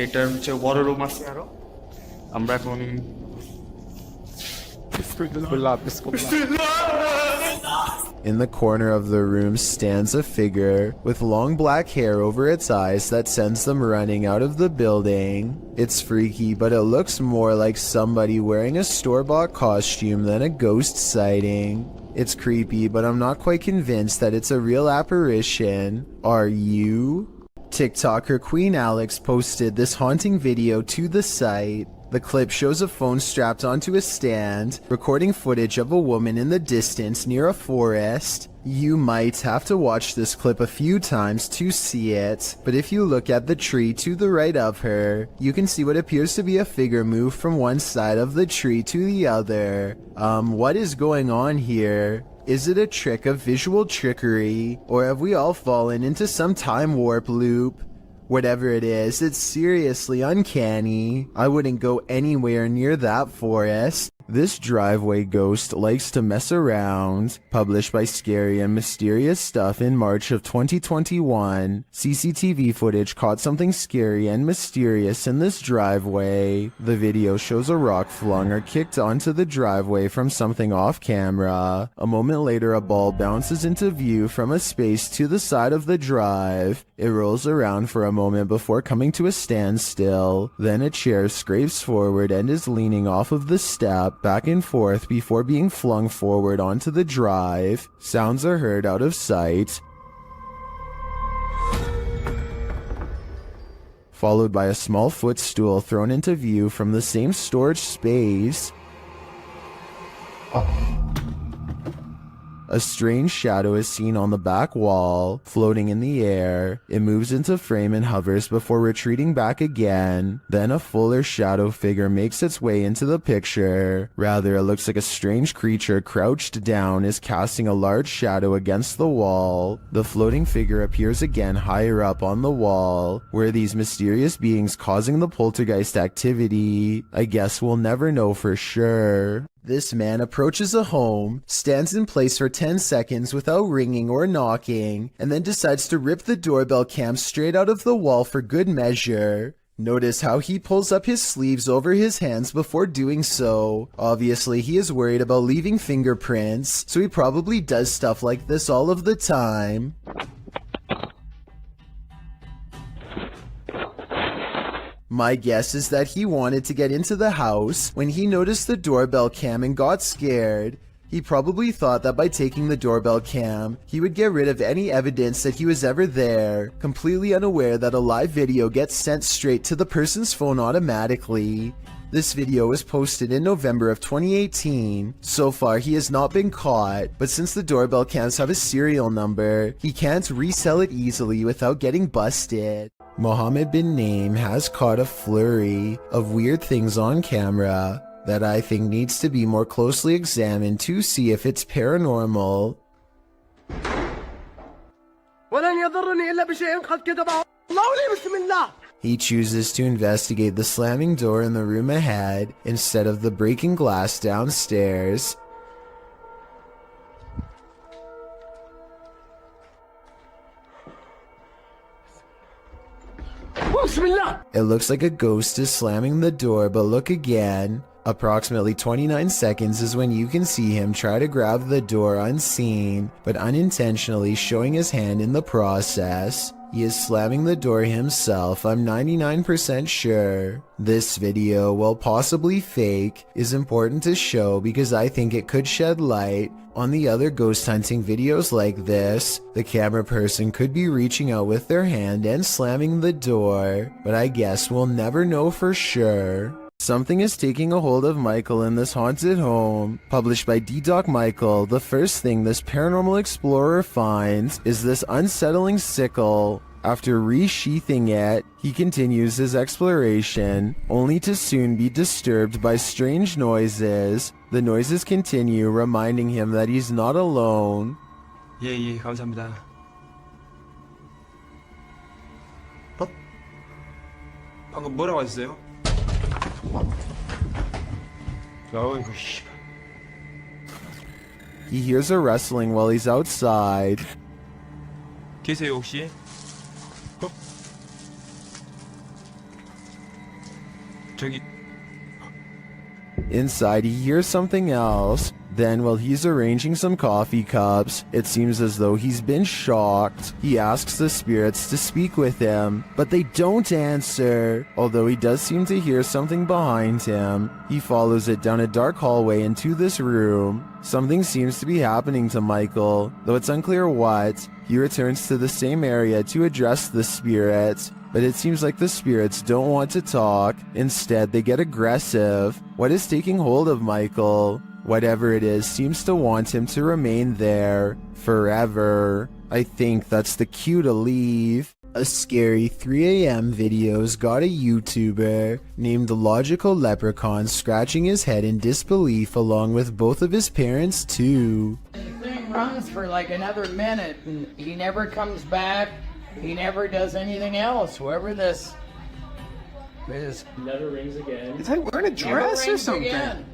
এইটার হচ্ছে বড় room আছে আরো। আমরা এখন In the corner of the room stands a figure with long black hair over its eyes that sends them running out of the building. It's freaky, but it looks more like somebody wearing a store-bought costume than a ghost sighting. It's creepy, but I'm not quite convinced that it's a real apparition. Are you? TikToker Queen Alex posted this haunting video to the site. The clip shows a phone strapped onto a stand, recording footage of a woman in the distance near a forest. You might have to watch this clip a few times to see it, but if you look at the tree to the right of her, you can see what appears to be a figure move from one side of the tree to the other. What is going on here? Is it a trick of visual trickery, or have we all fallen into some time warp loop? Whatever it is, it's seriously uncanny. I wouldn't go anywhere near that forest. This driveway ghost likes to mess around. Published by Scary and Mysterious Stuff in March of 2021, CCTV footage caught something scary and mysterious in this driveway. The video shows a rock flung or kicked onto the driveway from something off camera. A moment later, a ball bounces into view from a space to the side of the drive. It rolls around for a moment before coming to a standstill. Then a chair scrapes forward and is leaning off of the step back and forth before being flung forward onto the drive. Sounds are heard out of sight, followed by a small footstool thrown into view from the same storage space. A strange shadow is seen on the back wall, floating in the air. It moves into frame and hovers before retreating back again. Then a fuller shadow figure makes its way into the picture. Rather, it looks like a strange creature crouched down is casting a large shadow against the wall. The floating figure appears again higher up on the wall. Were these mysterious beings causing the poltergeist activity? I guess we'll never know for sure. This man approaches a home, stands in place for 10 seconds without ringing or knocking, and then decides to rip the doorbell cam straight out of the wall for good measure. Notice how he pulls up his sleeves over his hands before doing so. Obviously, he is worried about leaving fingerprints, so he probably does stuff like this all of the time. My guess is that he wanted to get into the house when he noticed the doorbell cam and got scared. He probably thought that by taking the doorbell cam, he would get rid of any evidence that he was ever there, completely unaware that a live video gets sent straight to the person's phone automatically. This video was posted in November of 2018. So far, he has not been caught, but since the doorbell cams have a serial number, he can't resell it easily without getting busted. Mohammed bin Naim has caught a flurry of weird things on camera that I think needs to be more closely examined to see if it's paranormal. He chooses to investigate the slamming door in the room ahead instead of the breaking glass downstairs. It looks like a ghost is slamming the door, but look again. Approximately 29 seconds is when you can see him try to grab the door unseen, but unintentionally showing his hand in the process. He is slamming the door himself, I'm 99% sure. This video, while possibly fake, is important to show because I think it could shed light on the other ghost hunting videos like this. The camera person could be reaching out with their hand and slamming the door, but I guess we'll never know for sure. Something is taking a hold of Michael in this haunted home. Published by D-Doc Michael, the first thing this paranormal explorer finds is this unsettling sickle. After resheathing it, he continues his exploration, only to soon be disturbed by strange noises. The noises continue, reminding him that he's not alone. 예, 감사합니다. 방금 뭐라고 하셨어요? 어이구 씨. He hears a rustling while he's outside. 계세요 혹시? 저기. Inside, he hears something else. Then, while he's arranging some coffee cups, it seems as though he's been shocked. He asks the spirits to speak with him, but they don't answer. Although he does seem to hear something behind him, he follows it down a dark hallway into this room. Something seems to be happening to Michael, though it's unclear what. He returns to the same area to address the spirits, but it seems like the spirits don't want to talk. Instead, they get aggressive. What is taking hold of Michael? Whatever it is seems to want him to remain there forever. I think that's the cue to leave. A scary 3 a.m. video's got a YouTuber named the Logical Leprechaun scratching his head in disbelief along with both of his parents too. The thing runs for like another minute and he never comes back. He never does anything else. Whoever this is. Never rings again. Is he wearing a dress or something? Again.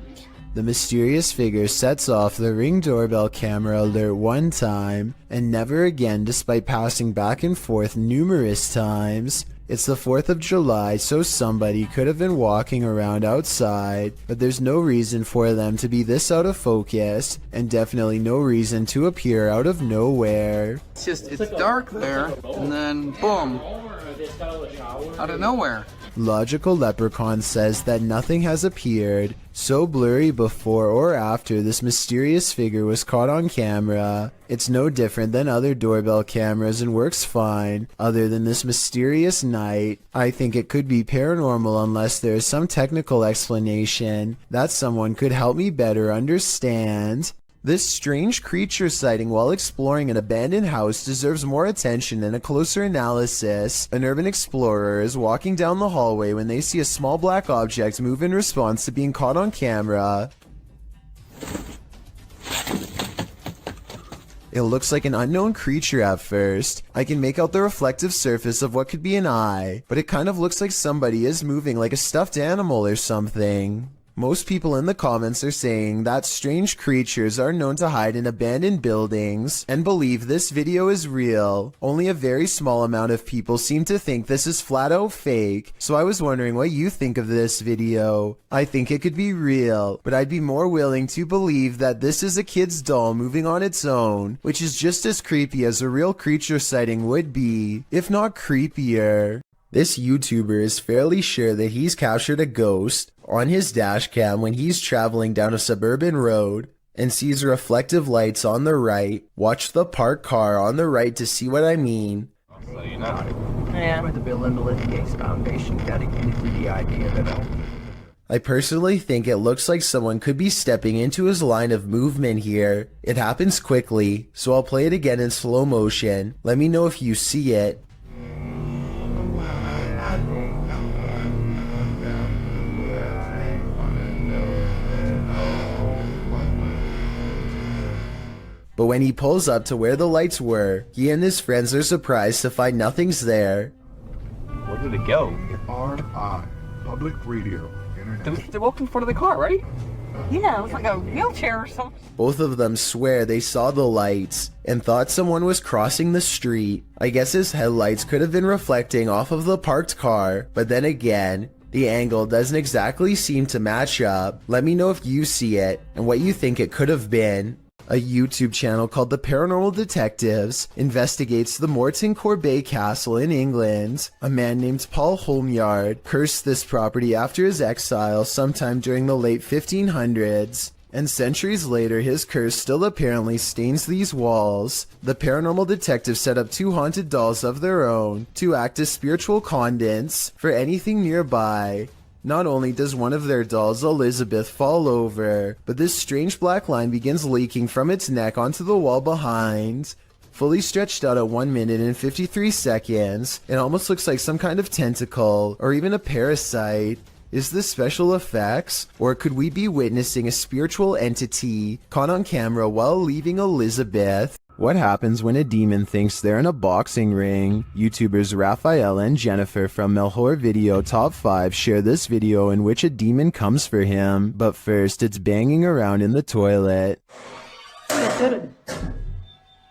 The mysterious figure sets off the Ring doorbell camera alert one time, and never again despite passing back and forth numerous times. It's the 4th of July, so somebody could have been walking around outside, but there's no reason for them to be this out of focus, and definitely no reason to appear out of nowhere. It's dark there, and then boom, out of nowhere. Logical Leprechaun says that nothing has appeared so blurry before or after this mysterious figure was caught on camera. It's no different than other doorbell cameras and works fine, other than this mysterious night. I think it could be paranormal unless there is some technical explanation that someone could help me better understand. This strange creature sighting while exploring an abandoned house deserves more attention and a closer analysis. An urban explorer is walking down the hallway when they see a small black object move in response to being caught on camera. It looks like an unknown creature at first. I can make out the reflective surface of what could be an eye, but it kind of looks like somebody is moving like a stuffed animal or something. Most people in the comments are saying that strange creatures are known to hide in abandoned buildings and believe this video is real. Only a very small amount of people seem to think this is flat out fake, so I was wondering what you think of this video. I think it could be real, but I'd be more willing to believe that this is a kid's doll moving on its own, which is just as creepy as a real creature sighting would be, if not creepier. This YouTuber is fairly sure that he's captured a ghost on his dash cam when he's traveling down a suburban road and sees reflective lights on the right. Watch the parked car on the right to see what I mean. So you know, yeah. With the Bill and Melinda Gates Foundation dedicated to the idea that I personally think it looks like someone could be stepping into his line of movement here. It happens quickly, so I'll play it again in slow motion. Let me know if you see it. But when he pulls up to where the lights were, he and his friends are surprised to find nothing's there. Where did it go? RI, public radio, internet. They walked in front of the car, right? Yeah, it was like a wheelchair or something. Both of them swear they saw the lights and thought someone was crossing the street. I guess his headlights could have been reflecting off of the parked car, but then again, the angle doesn't exactly seem to match up. Let me know if you see it and what you think it could have been. A YouTube channel called The Paranormal Detectives investigates the Morton Corbet Castle in England. A man named Paul Holmyard cursed this property after his exile sometime during the late 1500s. And centuries later, his curse still apparently stains these walls. The paranormal detectives set up 2 haunted dolls of their own to act as spiritual conduits for anything nearby. Not only does one of their dolls, Elizabeth, fall over, but this strange black line begins leaking from its neck onto the wall behind. Fully stretched out at 1 minute and 53 seconds, it almost looks like some kind of tentacle, or even a parasite. Is this special effects? Or could we be witnessing a spiritual entity caught on camera while leaving Elizabeth? What happens when a demon thinks they're in a boxing ring? YouTubers Raphael and Jennifer from Melhor Video Top 5 share this video in which a demon comes for him, but first it's banging around in the toilet.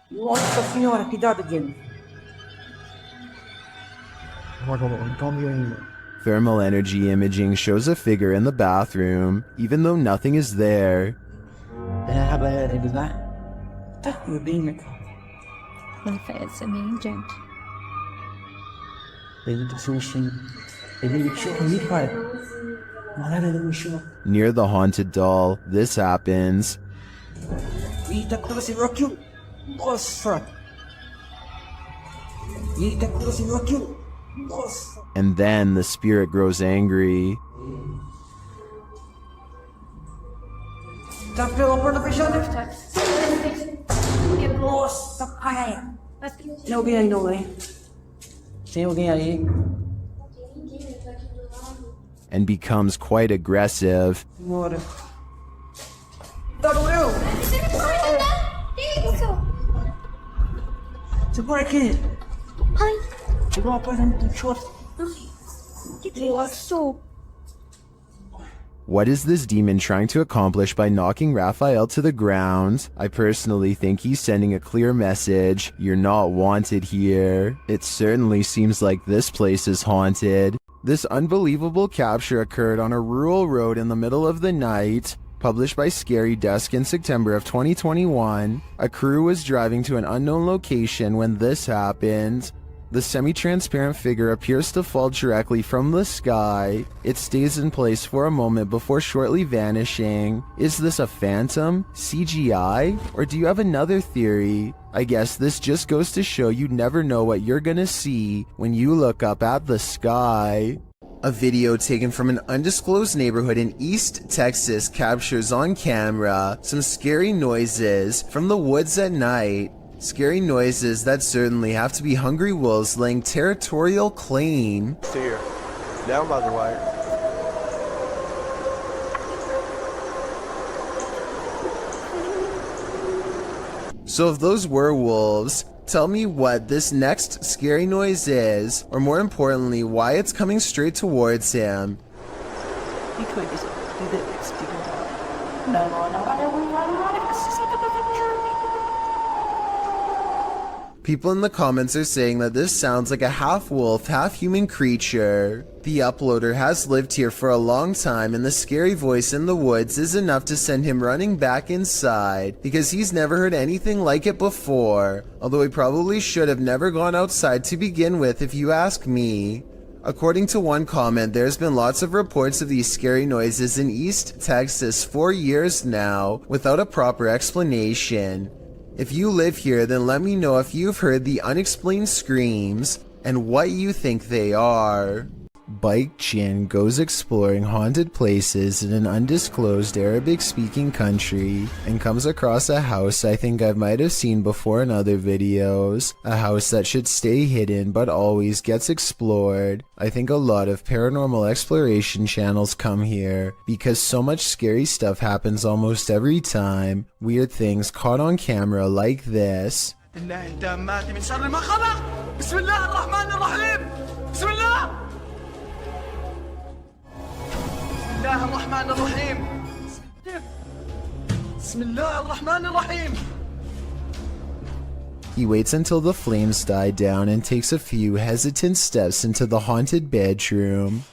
Nossa senhora, cuidado, Jimmy. Thermal energy imaging shows a figure in the bathroom, even though nothing is there. مرحبا يا جدع. يودينك. It's an agent. Near the haunted doll, this happens. And then the spirit grows angry. And becomes quite aggressive. What is this demon trying to accomplish by knocking Raphael to the ground? I personally think he's sending a clear message. You're not wanted here. It certainly seems like this place is haunted. This unbelievable capture occurred on a rural road in the middle of the night. Published by Scary Desk in September of 2021, a crew was driving to an unknown location when this happened. The semi-transparent figure appears to fall directly from the sky. It stays in place for a moment before shortly vanishing. Is this a phantom, CGI, or do you have another theory? I guess this just goes to show you never know what you're gonna see when you look up at the sky. A video taken from an undisclosed neighborhood in East Texas captures on camera some scary noises from the woods at night. Scary noises that certainly have to be hungry wolves laying territorial claim. Steer. Down by the wire. So if those were wolves, tell me what this next scary noise is, or more importantly, why it's coming straight towards him. People in the comments are saying that this sounds like a half-wolf, half-human creature. The uploader has lived here for a long time, and the scary voice in the woods is enough to send him running back inside, because he's never heard anything like it before, although he probably should have never gone outside to begin with if you ask me. According to one comment, there's been lots of reports of these scary noises in East Texas for years now, without a proper explanation. If you live here, then let me know if you've heard the unexplained screams and what you think they are. Bike Chin goes exploring haunted places in an undisclosed Arabic-speaking country and comes across a house I think I might have seen before in other videos. A house that should stay hidden but always gets explored. I think a lot of paranormal exploration channels come here because so much scary stuff happens almost every time. Weird things caught on camera like this. He waits until the flames die down and takes a few hesitant steps into the haunted bedroom.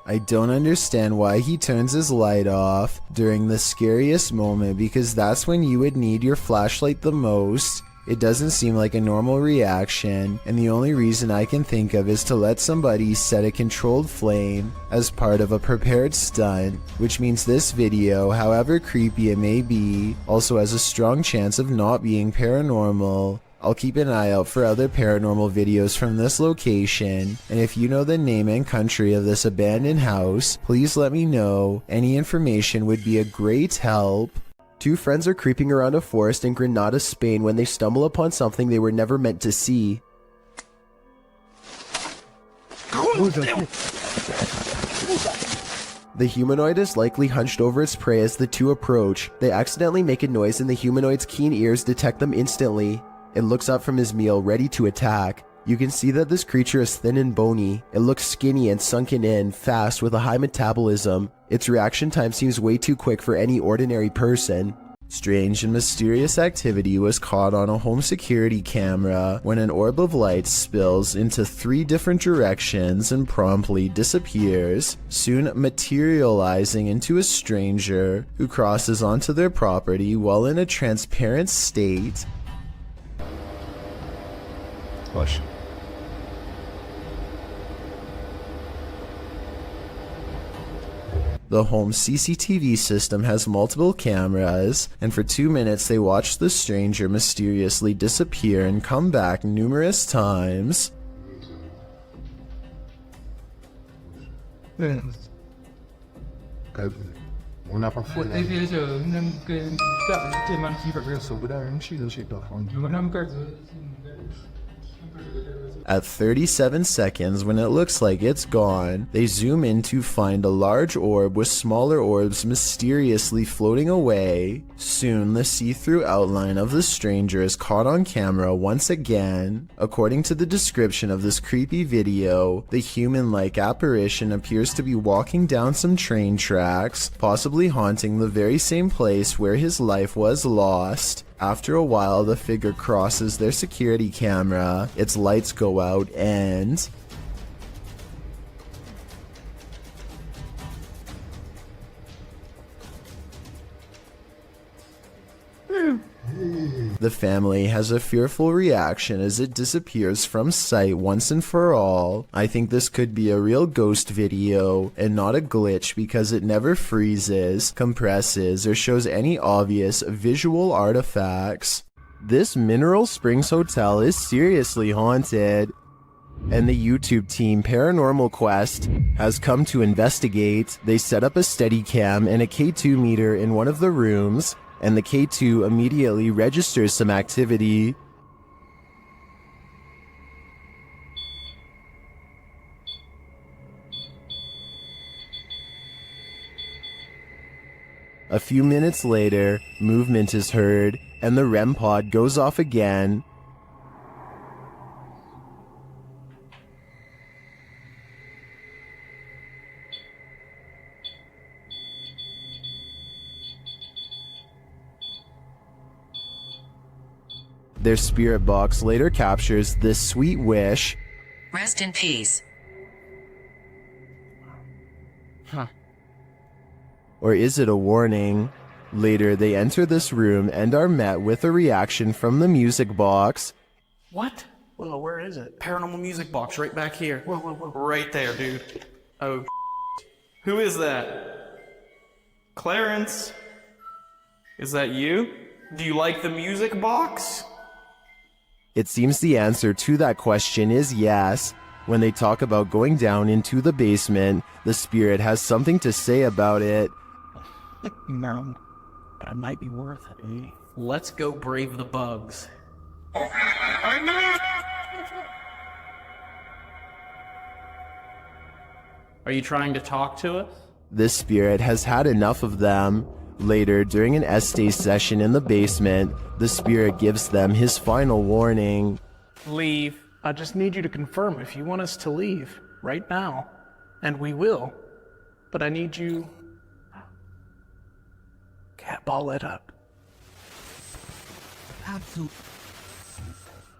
I don't understand why he turns his light off during the scariest moment, because that's when you would need your flashlight the most. It doesn't seem like a normal reaction, and the only reason I can think of is to let somebody set a controlled flame as part of a prepared stunt, which means this video, however creepy it may be, also has a strong chance of not being paranormal. I'll keep an eye out for other paranormal videos from this location, and if you know the name and country of this abandoned house, please let me know. Any information would be a great help. Two friends are creeping around a forest in Granada, Spain when they stumble upon something they were never meant to see. The humanoid is likely hunched over its prey as the two approach. They accidentally make a noise and the humanoid's keen ears detect them instantly. It looks up from his meal, ready to attack. You can see that this creature is thin and bony. It looks skinny and sunken in, fast, with a high metabolism. Its reaction time seems way too quick for any ordinary person. Strange and mysterious activity was caught on a home security camera when an orb of light spills into 3 different directions and promptly disappears, soon materializing into a stranger who crosses onto their property while in a transparent state. Baş. The home CCTV system has multiple cameras, and for 2 minutes they watch the stranger mysteriously disappear and come back numerous times. Una pra fora. At 37 seconds, when it looks like it's gone, they zoom in to find a large orb with smaller orbs mysteriously floating away. Soon, the see-through outline of the stranger is caught on camera once again. According to the description of this creepy video, the human-like apparition appears to be walking down some train tracks, possibly haunting the very same place where his life was lost. After a while, the figure crosses their security camera, its lights go out, and the family has a fearful reaction as it disappears from sight once and for all. I think this could be a real ghost video and not a glitch because it never freezes, compresses, or shows any obvious visual artifacts. This Mineral Springs hotel is seriously haunted, and the YouTube team Paranormal Quest has come to investigate. They set up a Steadicam and a K2 meter in one of the rooms, and the K2 immediately registers some activity. A few minutes later, movement is heard, and the REM pod goes off again. Their spirit box later captures this sweet wish. Rest in peace. Huh. Or is it a warning? Later, they enter this room and are met with a reaction from the music box. What? Whoa, where is it? Paranormal music box right back here. Whoa, whoa, whoa. Right there, dude. Oh, who is that? Clarence? Is that you? Do you like the music box? It seems the answer to that question is yes. When they talk about going down into the basement, the spirit has something to say about it. No, but it might be worth it. Let's go brave the bugs. Are you trying to talk to us? This spirit has had enough of them. Later, during an essay session in the basement, the spirit gives them his final warning. Leave. I just need you to confirm if you want us to leave right now. And we will. But I need you... Cat ball it up. Absolutely.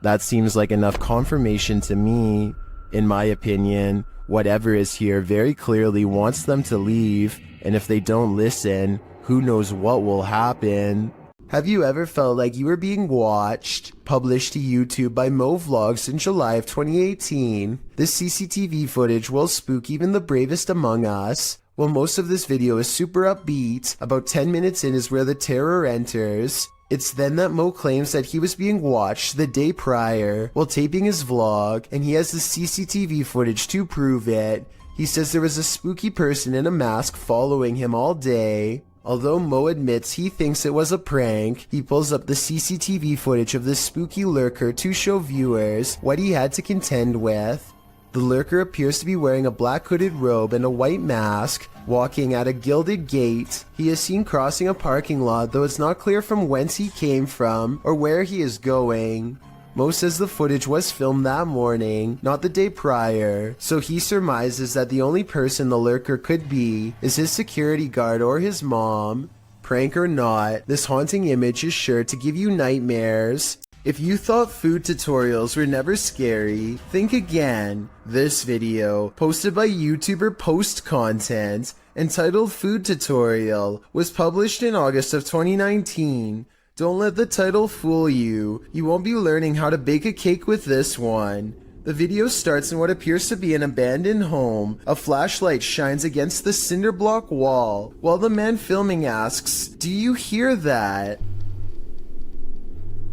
That seems like enough confirmation to me. In my opinion, whatever is here very clearly wants them to leave, and if they don't listen, who knows what will happen. Have you ever felt like you were being watched? Published to YouTube by Mo Vlogs in July of 2018. This CCTV footage will spook even the bravest among us. While most of this video is super upbeat, about 10 minutes in is where the terror enters. It's then that Mo claims that he was being watched the day prior while taping his vlog, and he has the CCTV footage to prove it. He says there was a spooky person in a mask following him all day. Although Mo admits he thinks it was a prank, he pulls up the CCTV footage of this spooky lurker to show viewers what he had to contend with. The lurker appears to be wearing a black hooded robe and a white mask, walking at a gilded gate. He is seen crossing a parking lot, though it's not clear from whence he came from or where he is going. Mo says the footage was filmed that morning, not the day prior, so he surmises that the only person the lurker could be is his security guard or his mom. prank or not, this haunting image is sure to give you nightmares. If you thought food tutorials were never scary, think again. This video, posted by YouTuber Post Content, entitled Food Tutorial, was published in August of 2019. Don't let the title fool you. You won't be learning how to bake a cake with this one. The video starts in what appears to be an abandoned home. A flashlight shines against the cinder block wall, while the man filming asks, "Do you hear that?"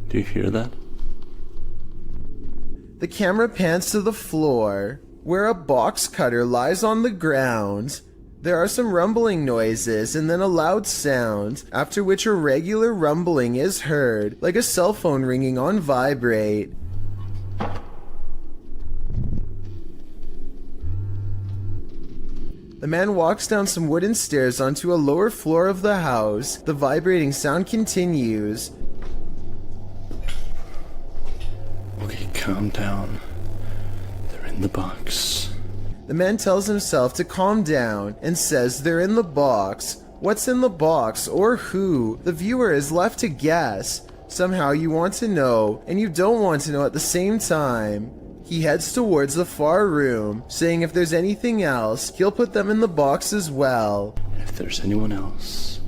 Do you hear that? The camera pans to the floor, where a box cutter lies on the ground. There are some rumbling noises and then a loud sound, after which a regular rumbling is heard, like a cell phone ringing on vibrate. The man walks down some wooden stairs onto a lower floor of the house. The vibrating sound continues. Okay, calm down. They're in the box. The man tells himself to calm down and says they're in the box. What's in the box or who? The viewer is left to guess. Somehow you want to know and you don't want to know at the same time. He heads towards the far room, saying if there's anything else, he'll put them in the box as well. If there's anyone else,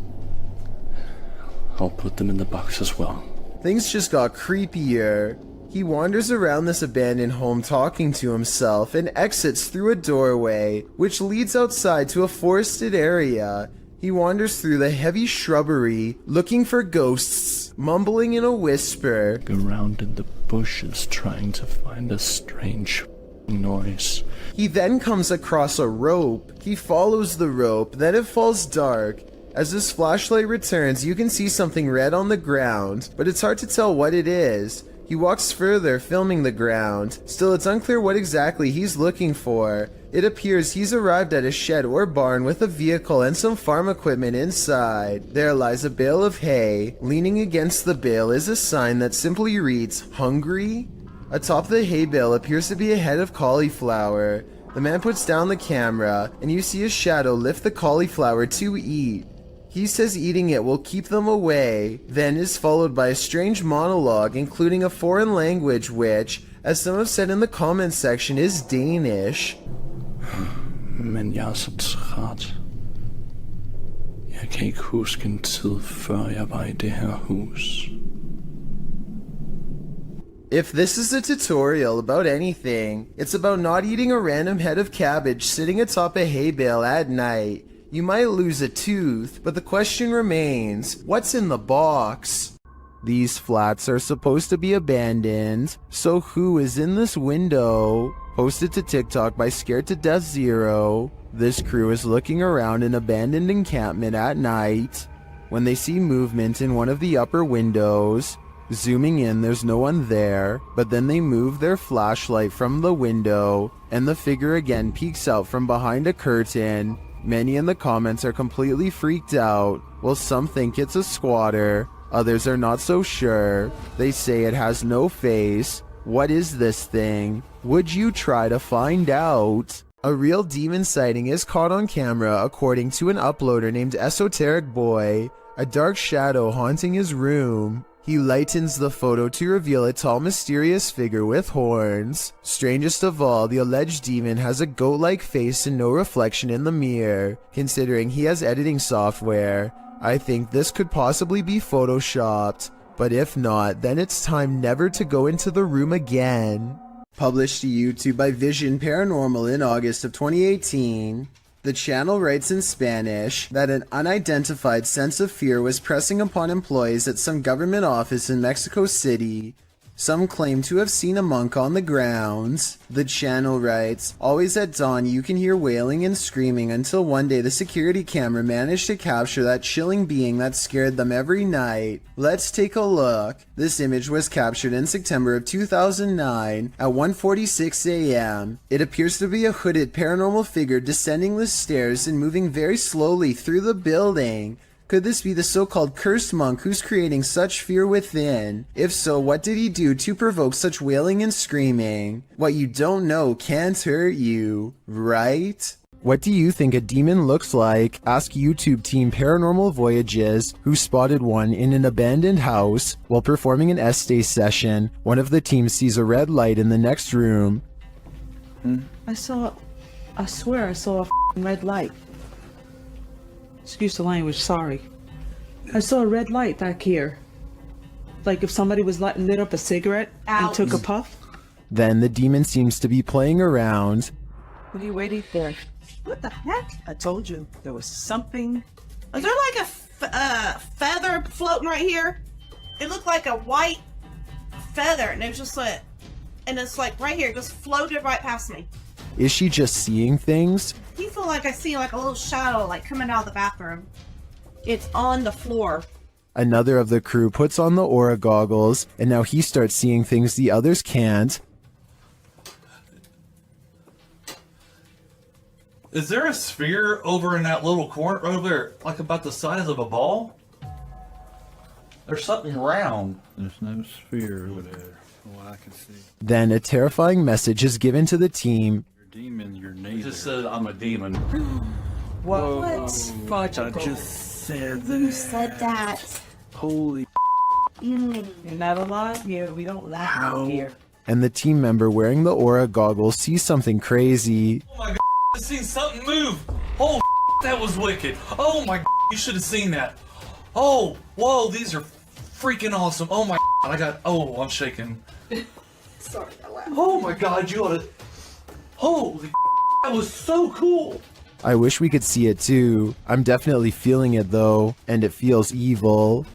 I'll put them in the box as well. Things just got creepier. He wanders around this abandoned home talking to himself and exits through a doorway, which leads outside to a forested area. He wanders through the heavy shrubbery, looking for ghosts, mumbling in a whisper. Around in the bushes trying to find a strange noise. He then comes across a rope. He follows the rope, then it falls dark. As his flashlight returns, you can see something red on the ground, but it's hard to tell what it is. He walks further, filming the ground. Still, it's unclear what exactly he's looking for. It appears he's arrived at a shed or barn with a vehicle and some farm equipment inside. There lies a bale of hay. Leaning against the bale is a sign that simply reads, "Hungry?" Atop the hay bale appears to be a head of cauliflower. The man puts down the camera, and you see a shadow lift the cauliflower to eat. He says eating it will keep them away, then is followed by a strange monologue including a foreign language which, as some have said in the comments section, is Danish. Men jeg er så træt. Jeg kan ikke huske en tid før jeg var i det her hus. If this is a tutorial about anything, it's about not eating a random head of cabbage sitting atop a hay bale at night. You might lose a tooth, but the question remains, what's in the box? These flats are supposed to be abandoned, so who is in this window? Posted to TikTok by Scared to Death Zero, this crew is looking around an abandoned encampment at night when they see movement in one of the upper windows. Zooming in, there's no one there, but then they move their flashlight from the window, and the figure again peeks out from behind a curtain. Many in the comments are completely freaked out, while some think it's a squatter, others are not so sure. They say it has no face. What is this thing? Would you try to find out? A real demon sighting is caught on camera according to an uploader named Esoteric Boy, a dark shadow haunting his room. He lightens the photo to reveal a tall mysterious figure with horns. Strangest of all, the alleged demon has a goat-like face and no reflection in the mirror. Considering he has editing software, I think this could possibly be photoshopped. But if not, then it's time never to go into the room again. Published to YouTube by Vision Paranormal in August of 2018. The channel writes in Spanish that an unidentified sense of fear was pressing upon employees at some government office in Mexico City. Some claim to have seen a monk on the grounds. The channel writes, always at dawn you can hear wailing and screaming until one day the security camera managed to capture that chilling being that scared them every night. Let's take a look. This image was captured in September of 2009 at 1:46 a.m. It appears to be a hooded paranormal figure descending the stairs and moving very slowly through the building. Could this be the so-called cursed monk who's creating such fear within? If so, what did he do to provoke such wailing and screaming? What you don't know can't hurt you, right? What do you think a demon looks like? Ask YouTube team Paranormal Voyages, who spotted one in an abandoned house. While performing an S-Day session, one of the team sees a red light in the next room. I swear I saw a red light. Excuse the language, sorry. I saw a red light back here. Like if somebody was lit up a cigarette and took a puff. Then the demon seems to be playing around. What are you waiting for? What the heck? I told you there was something. Is there like a feather floating right here? It looked like a white feather, and it was just like, and it's like right here, just floated right past me. Is she just seeing things? I feel like I see like a little shadow like coming out of the bathroom. It's on the floor. Another of the crew puts on the aura goggles, and now he starts seeing things the others can't. Is there a sphere over in that little corner over there, like about the size of a ball? There's something round. There's no sphere over there, from what I can see. Then a terrifying message is given to the team. You're a demon, you're It neither. just said I'm a demon. What? Fudge, I just said that. Who said that? Holy You're not alive? Yeah, we don't laugh out here. And the team member wearing the aura goggles sees something crazy. Oh my god, I seen something move. Oh, that was wicked. Oh my god, you should have seen that. Oh, whoa, these are freaking awesome. Oh my god, I'm shaking. Sorry, I laughed. Oh my god, you ought to. Holy that was so cool. I wish we could see it too. I'm definitely feeling it though, and it feels evil.